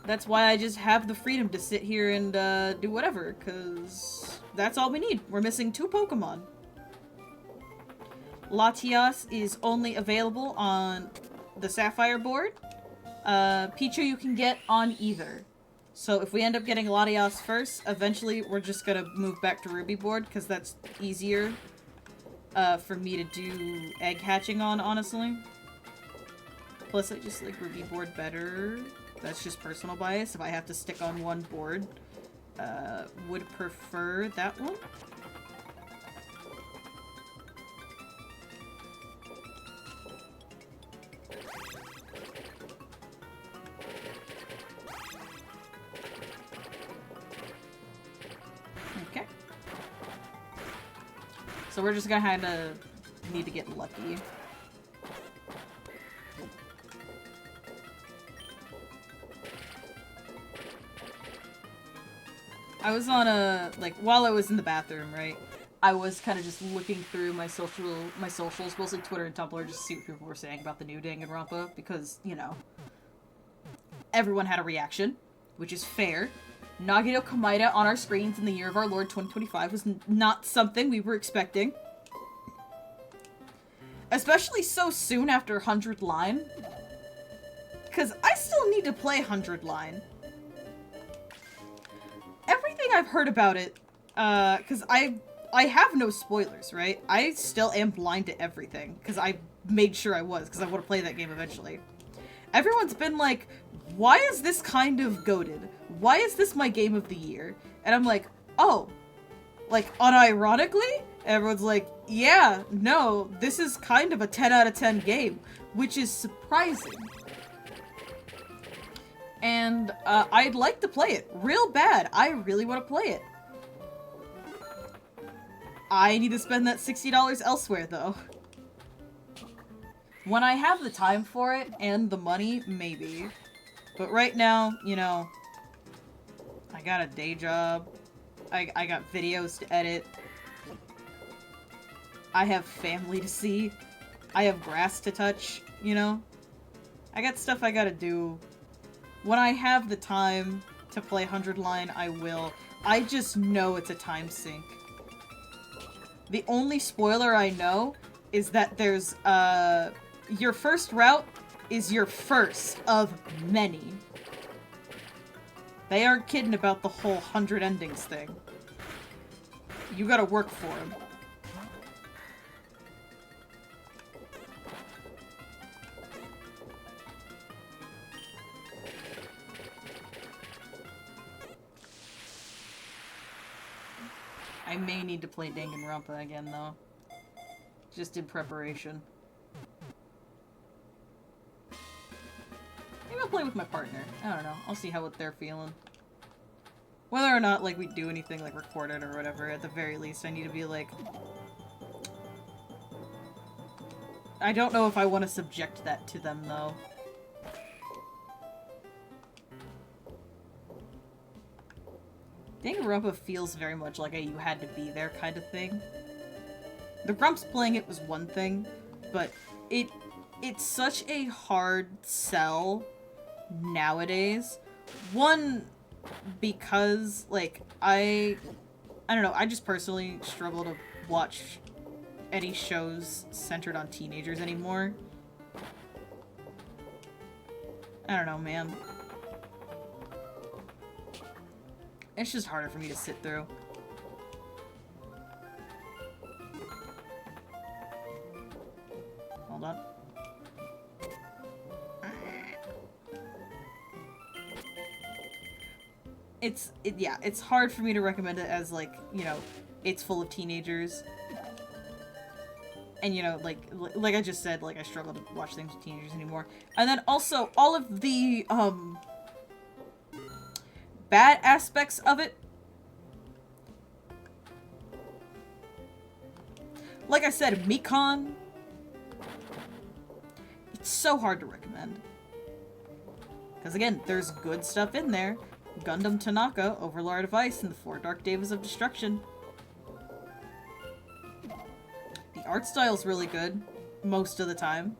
That's why I just have the freedom to sit here and do whatever, because that's all we need. We're missing 2 Pokemon. Latias is only available on the Sapphire board. Pichu you can get on either. So if we end up getting Latias first, eventually we're just gonna move back to Ruby board, because that's easier for me to do egg hatching on, honestly. Plus I just like Ruby board better. That's just personal bias. If I have to stick on one board, would prefer that one. Okay. So we're just gonna kind of need to get lucky. I was on while I was in the bathroom, right? I was kind of just looking through my socials, mostly Twitter and Tumblr, just to see what people were saying about the new Danganronpa, because, you know, everyone had a reaction, which is fair. Nagito Komaeda on our screens in the year of our Lord 2025 was not something we were expecting. Especially so soon after 100 Line. Because I still need to play 100 Line. Everything I've heard about it, because I have no spoilers, right? I still am blind to everything, because I made sure I was, because I want to play that game eventually. Everyone's been like, why is this kind of goated? Why is this my game of the year? And I'm like, oh, like, unironically? Everyone's like, yeah, no, this is kind of a 10 out of 10 game, which is surprising. And I'd like to play it real bad. I really want to play it. I need to spend that $60 elsewhere, though. When I have the time for it and the money, maybe. But right now, you know, I got a day job. I got videos to edit. I have family to see. I have grass to touch, you know? I got stuff I gotta do. When I have the time to play 100 Line, I will. I just know it's a time sink. The only spoiler I know is that there's, your first route is your first of many. They aren't kidding about the whole 100 endings thing. You gotta work for them. I may need to play Danganronpa again, though. Just in preparation. Maybe I'll play with my partner. I don't know. I'll see what they're feeling. Whether or not, like, we do anything, like, record it or whatever, at the very least, I need to be, like... I don't know if I want to subject that to them, though. Danganronpa feels very much like a you had to be there kind of thing. The Grumps playing it was one thing, but it's such a hard sell nowadays. One, because, like, I don't know, I just personally struggle to watch any shows centered on teenagers anymore. I don't know, man. It's just harder for me to sit through. Hold on. yeah, it's hard for me to recommend it as, like, you know, it's full of teenagers. And, you know, like I just said, like, I struggle to watch things with teenagers anymore. And then also, all of the, bad aspects of it. Like I said, Mikan. It's so hard to recommend. Because again, there's good stuff in there. Gundam Tanaka, Overlord of Ice, and the Four Dark Devas of Destruction. The art style's really good, most of the time.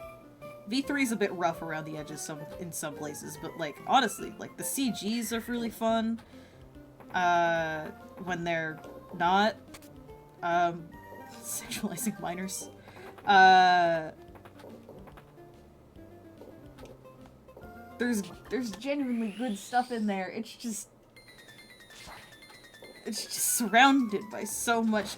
V3's a bit rough around the edges in some places, but, like, honestly, like, the CGs are really fun. When they're not, sexualizing minors. There's genuinely good stuff in there. It's just surrounded by so much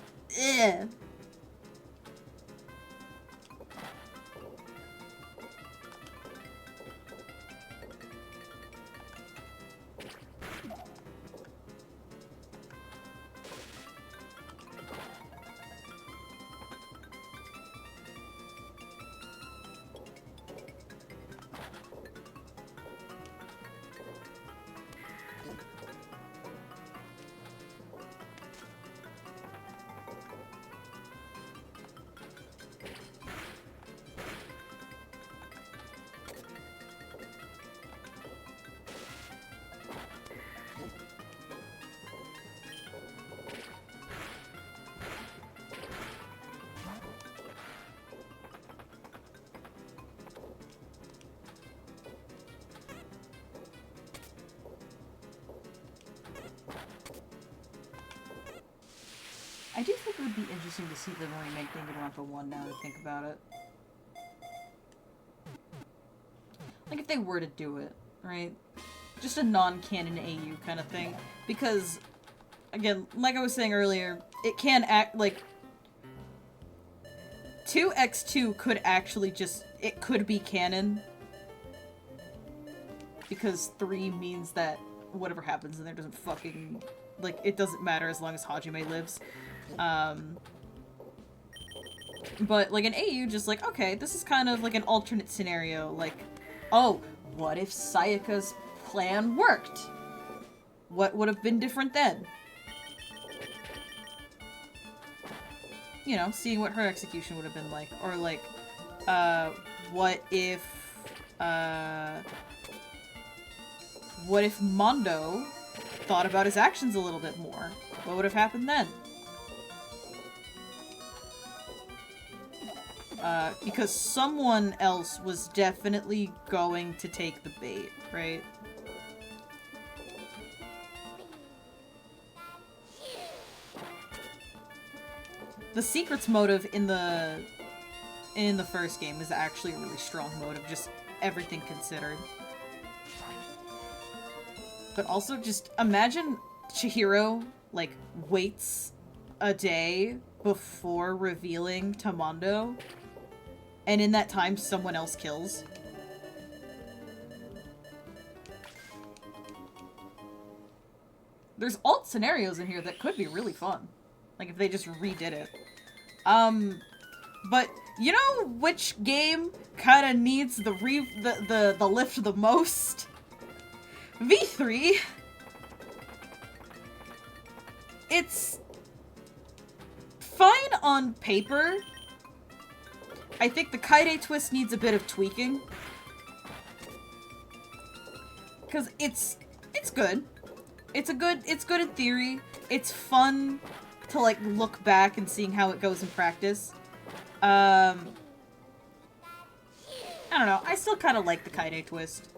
I do think it would be interesting to see them remake Danganronpa 1 now that I think about it. Like, if they were to do it, right? Just a non-canon AU kind of thing. Because, again, like I was saying earlier, it can act like... 2x2 could actually just... It could be canon. Because 3 means that whatever happens in there doesn't fucking... Like, it doesn't matter as long as Hajime lives. But, like, an AU just like, okay, this is kind of like an alternate scenario. Like, oh, what if Sayaka's plan worked? What would have been different then? You know, seeing what her execution would have been like. Or, like, what if Mondo thought about his actions a little bit more? What would have happened then? Because someone else was definitely going to take the bait, right? The secrets motive in the first game is actually a really strong motive, just everything considered. But also just imagine Chihiro, like, waits a day before revealing to Mondo, and in that time someone else kills. There's alt scenarios in here that could be really fun. Like, if they just redid it. But you know which game kinda needs the lift the most? V3. It's fine on paper. I think the Kaide twist needs a bit of tweaking. Because it's good. It's good in theory. It's fun to, like, look back and seeing how it goes in practice. I don't know. I still kind of like the Kaide twist.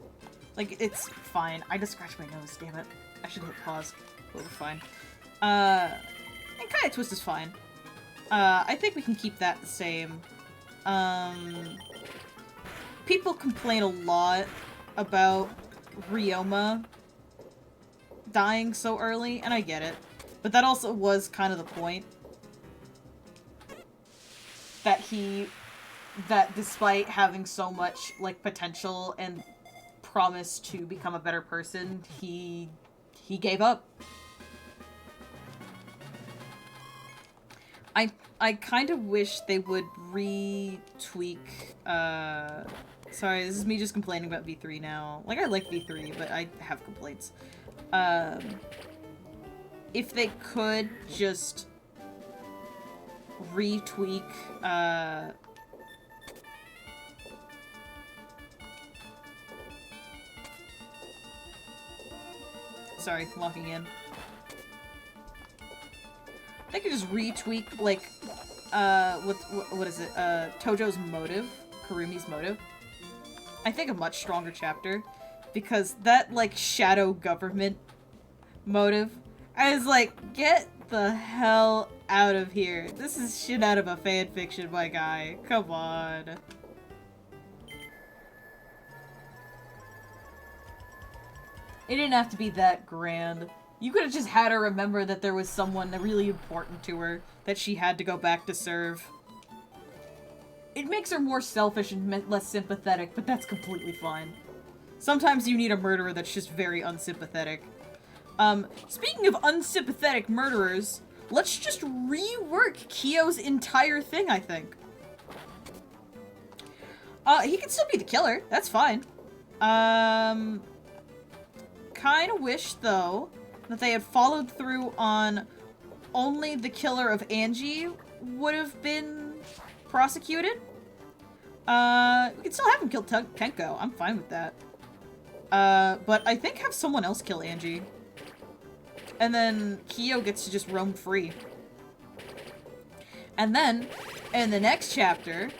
Like, it's fine. I just scratched my nose, damn it. I should hit pause. But we're fine. And Kaide twist is fine. I think we can keep that the same. People complain a lot about Ryoma dying so early, and I get it. But that also was kind of the point. That despite having so much, like, potential and promise to become a better person, he he gave up. I kind of wish they would retweak, sorry, this is me just complaining about V3 now. Like, I like V3, but I have complaints. If they could just retweak, sorry, locking in. They could just retweak, like, what is it, Tojo's motive, Kurumi's motive. I think a much stronger chapter, because that, like, shadow government motive, I was like, get the hell out of here. This is shit out of a fanfiction, my guy. Come on. It didn't have to be that grand. You could have just had her remember that there was someone really important to her that she had to go back to serve. It makes her more selfish and less sympathetic, but that's completely fine. Sometimes you need a murderer that's just very unsympathetic. Speaking of unsympathetic murderers, let's just rework Kyo's entire thing, I think. He can still be the killer. That's fine. Kinda wish, though, that they had followed through on only the killer of Angie would have been prosecuted. We can still have him kill Tenko. I'm fine with that. But I think have someone else kill Angie. And then Kyo gets to just roam free. And then, in the next chapter,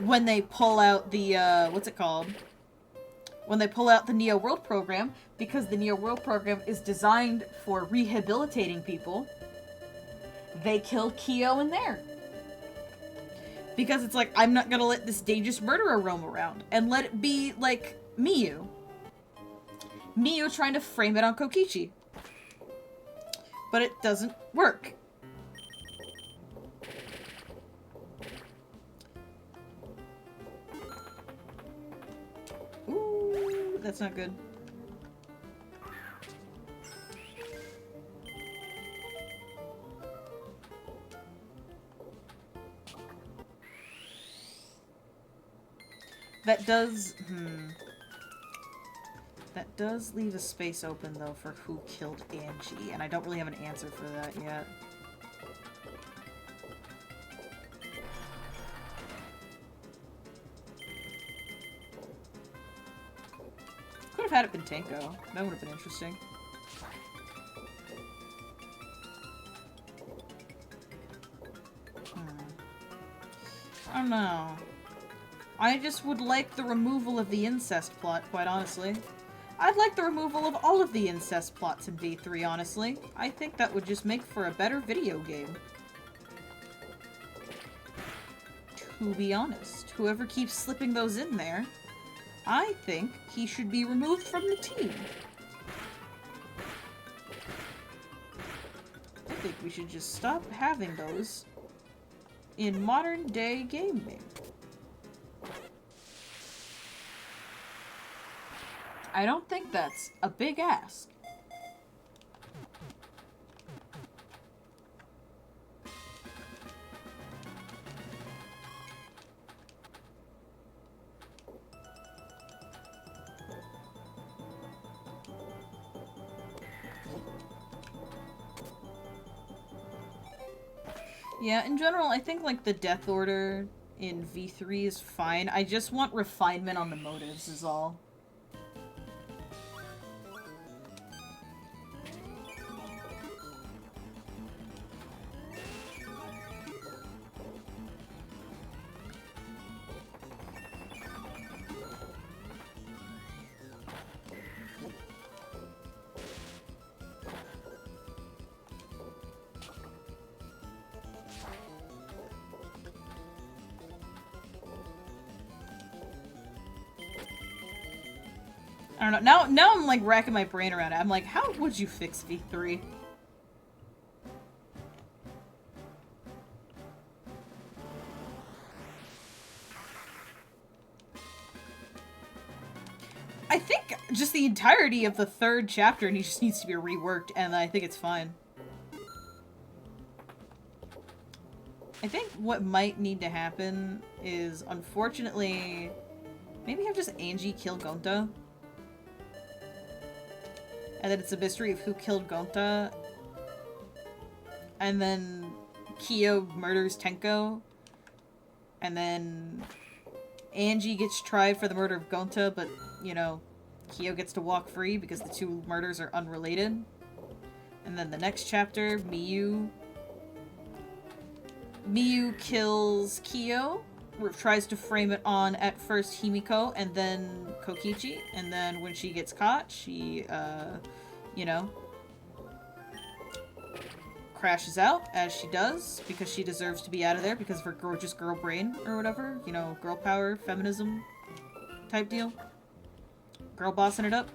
when they pull out the, what's it called? When they pull out the Neo World program, because the Neo World program is designed for rehabilitating people, they kill Kyo in there. Because it's like, I'm not gonna let this dangerous murderer roam around. And let it be, like, Miyu. Miyu trying to frame it on Kokichi. But it doesn't work. Ooh, that's not good. That does, That does leave a space open, though, for who killed Angie, and I don't really have an answer for that yet. Could have had it been Tenko. That would have been interesting. I don't know. I just would like the removal of the incest plot, quite honestly. I'd like the removal of all of the incest plots in V3, honestly. I think that would just make for a better video game. To be honest, whoever keeps slipping those in there, I think he should be removed from the team. I think we should just stop having those in modern day gaming. I don't think that's a big ask. Yeah, in general, I think, like, the death order in V3 is fine. I just want refinement on the motives is all. I don't know. Now I'm like racking my brain around it. I'm like, how would you fix V3? I think just the entirety of the 3rd chapter and he just needs to be reworked, and I think it's fine. I think what might need to happen is, unfortunately, maybe have just Angie kill Gonta. And then it's a mystery of who killed Gonta. And then Kyo murders Tenko. And then Angie gets tried for the murder of Gonta, but, you know, Kyo gets to walk free because the 2 murders are unrelated. And then the next chapter, Miyu kills Kyo, tries to frame it on, at first, Himiko, and then Kokichi, and then when she gets caught, she, you know, crashes out, as she does, because she deserves to be out of there because of her gorgeous girl brain, or whatever, you know, girl power, feminism type deal. Girl bossing it up.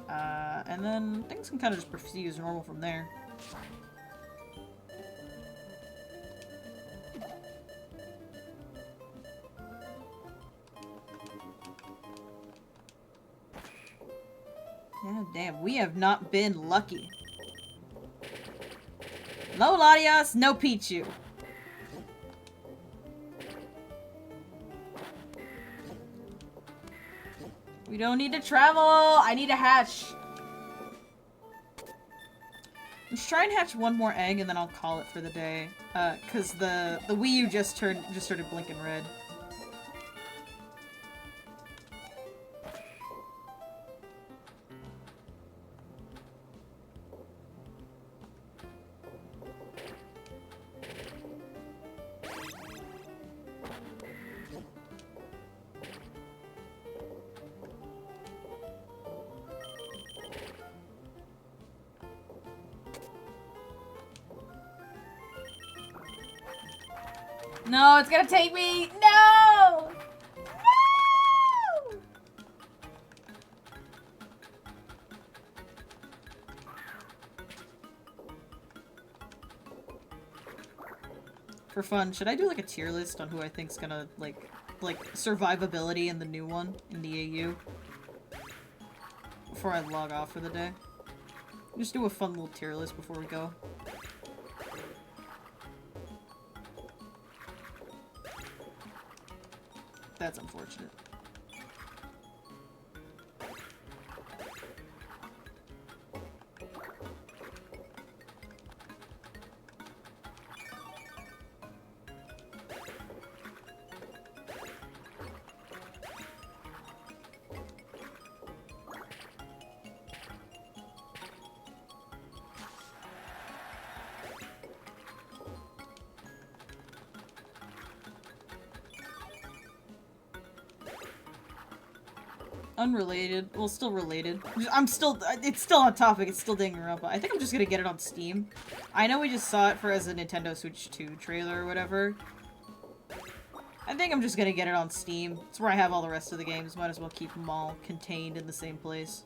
And then things can kind of just proceed as normal from there. God damn, we have not been lucky. No Latias, no Pichu. We don't need to travel! I need a hatch! Let's try and hatch one more egg and then I'll call it for the day. Cause the Wii U just started blinking red. No, it's gonna take me! No! No! For fun, should I do like a tier list on who I think's gonna like survivability in the new one in the AU? Before I log off for the day. Just do a fun little tier list before we go. That's unfortunate. Unrelated. Well, still related. It's still on topic, it's still dinging around, but I think I'm just gonna get it on Steam. I know we just saw it as a Nintendo Switch 2 trailer or whatever. I think I'm just gonna get it on Steam. It's where I have all the rest of the games. Might as well keep them all contained in the same place.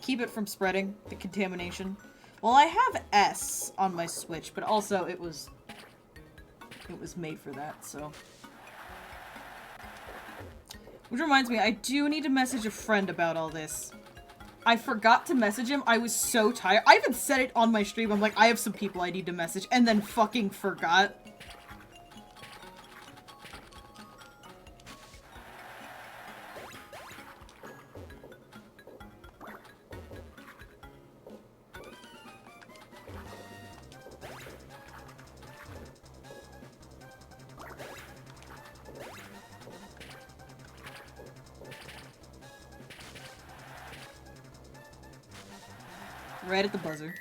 Keep it from spreading, the contamination. Well, I have S on my Switch, but also it was made for that, so... Which reminds me, I do need to message a friend about all this. I forgot to message him. I was so tired. I even said it on my stream. I'm like, I have some people I need to message, and then fucking forgot. Right at the buzzer.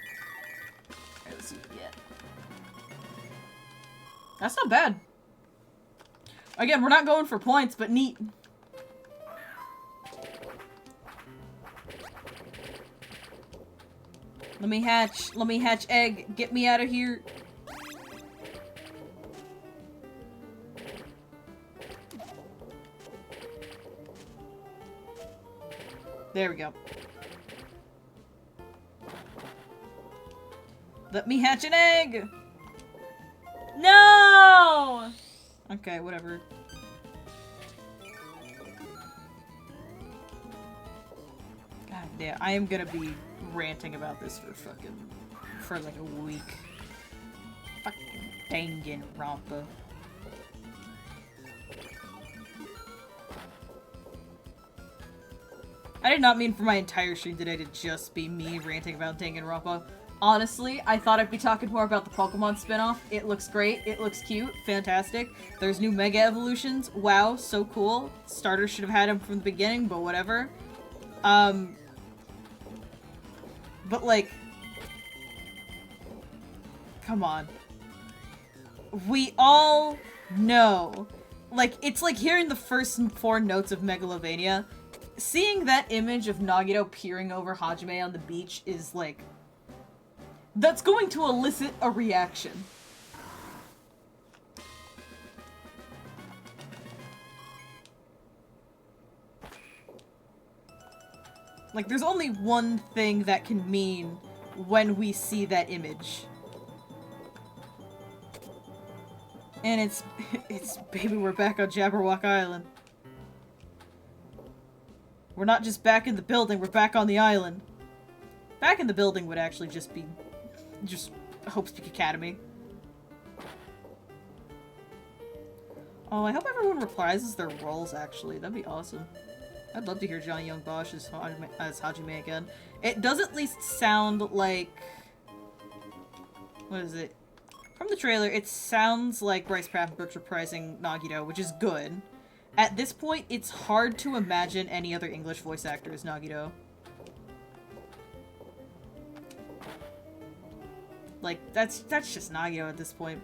Alright, let's see what we get. That's not bad. Again, we're not going for points, but neat. Let me hatch egg. Get me out of here. There we go. Let me hatch an egg! No! Okay, whatever. Yeah, I am gonna be ranting about this for like a week. Fucking Danganronpa. I did not mean for my entire stream today to just be me ranting about Danganronpa. Honestly, I thought I'd be talking more about the Pokemon spin-off. It looks great, it looks cute, fantastic. There's new Mega Evolutions. Wow, so cool. Starter should have had them from the beginning, but whatever. But like... Come on. We all know. Like, it's like hearing the first 4 notes of Megalovania. Seeing that image of Nagito peering over Hajime on the beach is like... That's going to elicit a reaction. Like, there's only one thing that can mean when we see that image. And it's baby, we're back on Jabberwock Island. We're not just back in the building, we're back on the island. Back in the building would actually just be... just Hope Speak Academy. Oh, I hope everyone reprises their roles, actually. That'd be awesome. I'd love to hear Johnny Young Bosch as Hajime again. It does at least sound like... What is it? From the trailer, it sounds like Bryce Papenbrook's reprising Nagito, which is good. At this point, it's hard to imagine any other English voice actor as Nagito. Like, that's just Nagito at this point.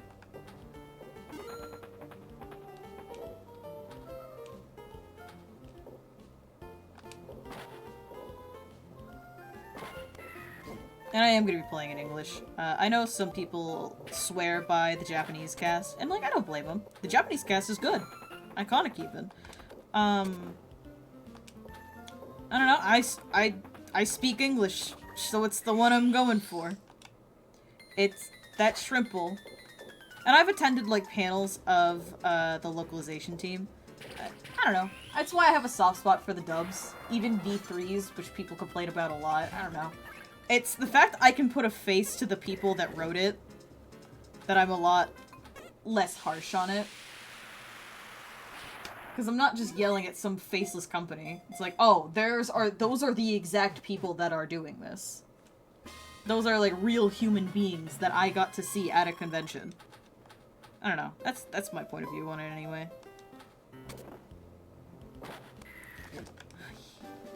And I am going to be playing in English. I know some people swear by the Japanese cast, and like, I don't blame them. The Japanese cast is good. Iconic even. I don't know, I speak English, so it's the one I'm going for. It's that Shrimple. And I've attended, like, panels of, the localization team. I don't know. That's why I have a soft spot for the dubs. Even V3s, which people complain about a lot. I don't know. It's the fact I can put a face to the people that wrote it that I'm a lot less harsh on it. Because I'm not just yelling at some faceless company. It's like, oh, those are the exact people that are doing this. Those are, like, real human beings that I got to see at a convention. I don't know. That's my point of view on it anyway.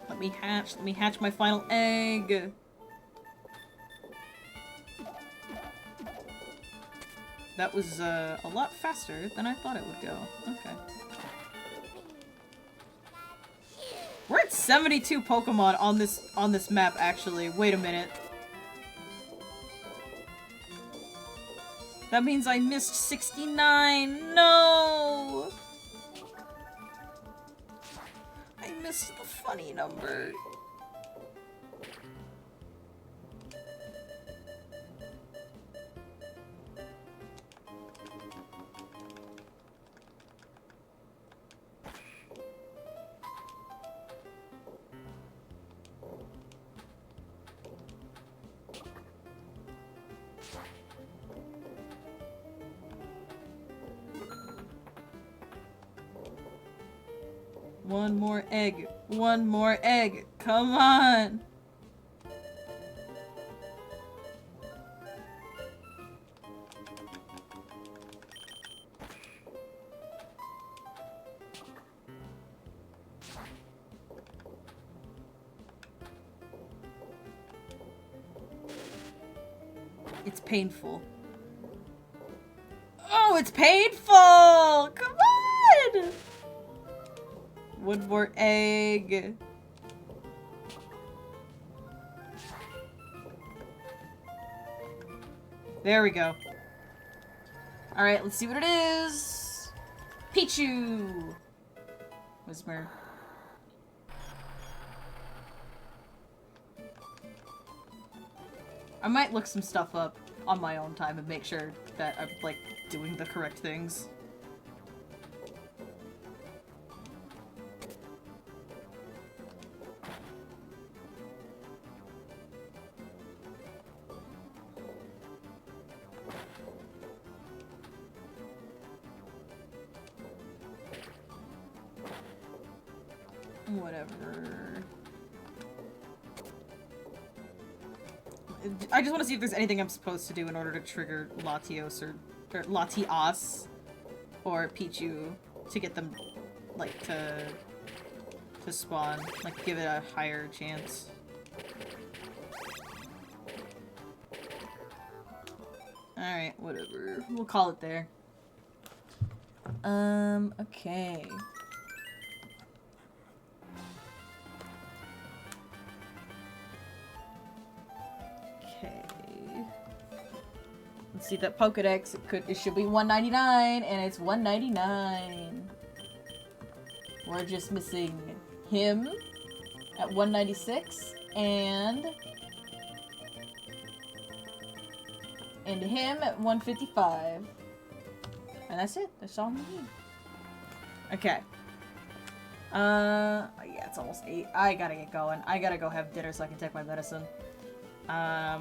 Let me hatch my final egg. That was, a lot faster than I thought it would go. Okay. We're at 72 Pokemon on this map, actually. Wait a minute. That means I missed 69! No! I missed the funny number. One more egg. One more egg. Come on. It's painful. Oh, it's painful! Come on! One more egg. There we go. Alright, let's see what it is. Pichu! Whisper. I might look some stuff up on my own time and make sure that I'm, like, doing the correct things. Whatever. I just want to see if there's anything I'm supposed to do in order to trigger Latios or Latias or Pichu to get them, like, to spawn. Like, give it a higher chance. Alright, whatever. We'll call it there. Okay. Okay. Let's see that Pokedex. It should be 199, and it's 199. We're just missing him at 196, and him at 155. And that's it. That's all we need. Okay. Yeah, it's almost 8. I gotta get going. I gotta go have dinner so I can take my medicine. Yeah,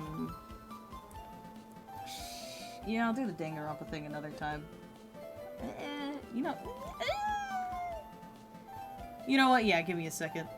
I'll do the Danganronpa thing another time. You know... You know what? Yeah, give me a second.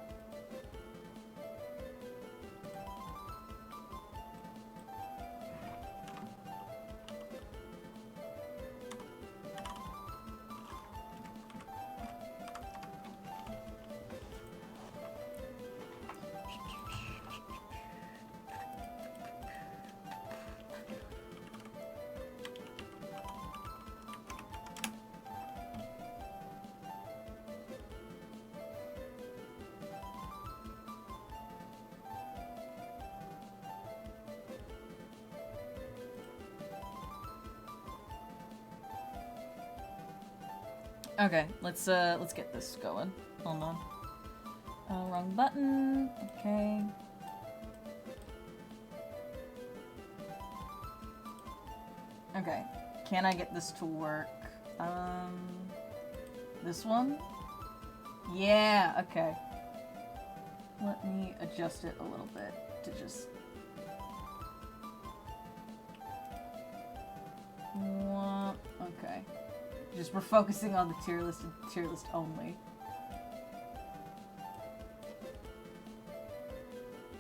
Okay, let's get this going. Hold on. Wrong button. Okay. Okay. Can I get this to work? This one? Yeah, okay. Let me adjust it a little bit to just... Okay. Just we're focusing on the tier list and tier list only.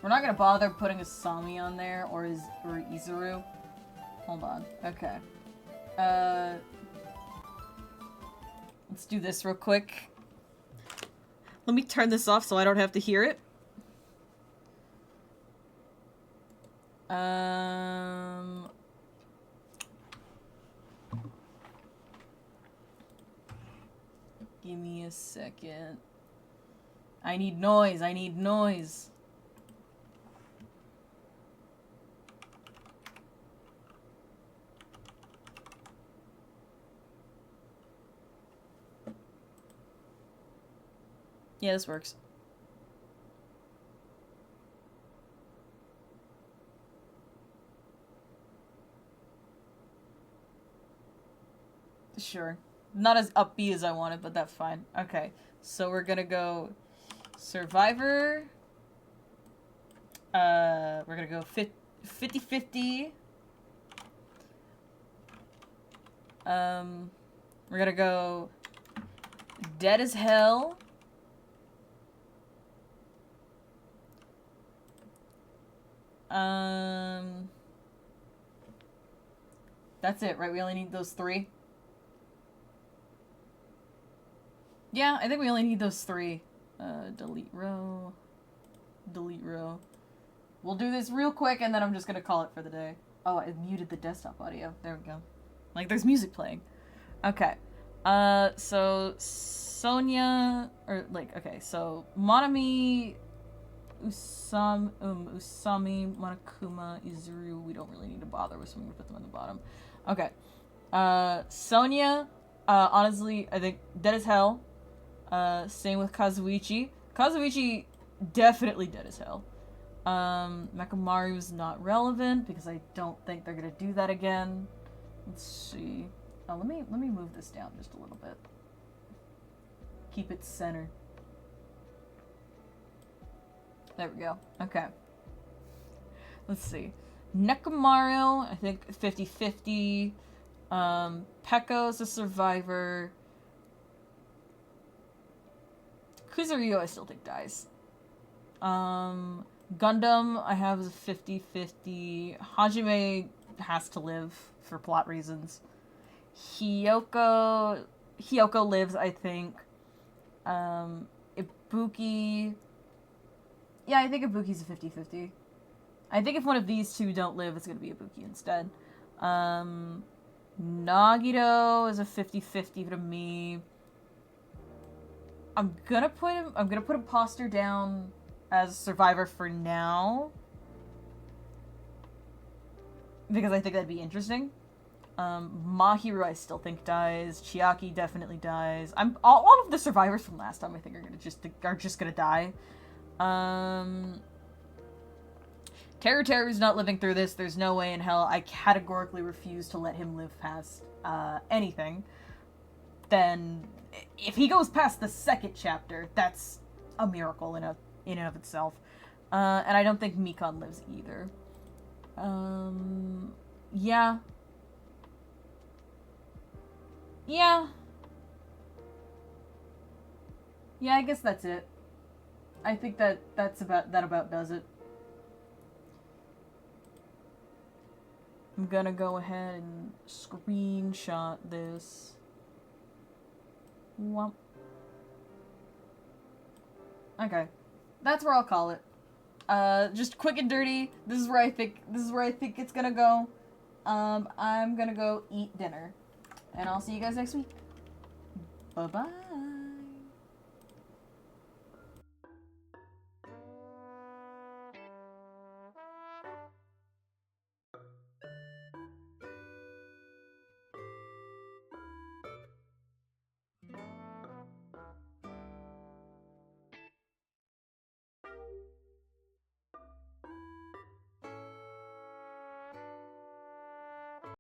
We're not gonna bother putting a Sami on there or Izuru. Hold on. Okay. Let's do this real quick. Let me turn this off so I don't have to hear it. Give me a second. I need noise. I need noise. Yeah, this works. Sure. Not as upbeat as I wanted, but that's fine. Okay, so we're gonna go Survivor. We're gonna go 50-50. We're gonna go Dead as Hell. That's it, right? We only need those 3. Yeah, I think we only need those 3. Delete row. Delete row. We'll do this real quick and then I'm just gonna call it for the day. Oh, I muted the desktop audio. There we go. Like, there's music playing. Okay. So, Sonia, or, like, okay, so, Monami, Usami, Monokuma, Izuru, we don't really need to bother with, so I'm gonna put them on the bottom. Okay. Sonia, honestly, I think Dead as Hell. Same with Kazuichi. Kazuichi, definitely Dead as Hell. Mekamaru is not relevant because I don't think they're gonna do that again. Let's see. Oh, let me move this down just a little bit. Keep it centered. There we go. Okay. Let's see. Nekamaru, I think 50-50. Pekko's a survivor. Kuzuryu I still think dies. Gundam I have as a 50-50. Hajime has to live for plot reasons. Hyoko lives, I think. Ibuki... Yeah, I think Ibuki's a 50-50. I think if one of these two don't live, it's gonna be Ibuki instead. Nagito is a 50-50 to me. I'm gonna put Imposter down as Survivor for now. Because I think that'd be interesting. Mahiru I still think dies. Chiaki definitely dies. All of the survivors from last time I think are just gonna die. Teru's not living through this. There's no way in hell. I categorically refuse to let him live past anything. Then, if he goes past the second chapter, that's a miracle in and of itself. And I don't think Mikon lives either. Yeah. Yeah. Yeah, I guess that's it. I think that about does it. I'm gonna go ahead and screenshot this. Womp. Okay. That's where I'll call it. Just quick and dirty. This is where I think it's gonna go. I'm gonna go eat dinner. And I'll see you guys next week. Bye-bye.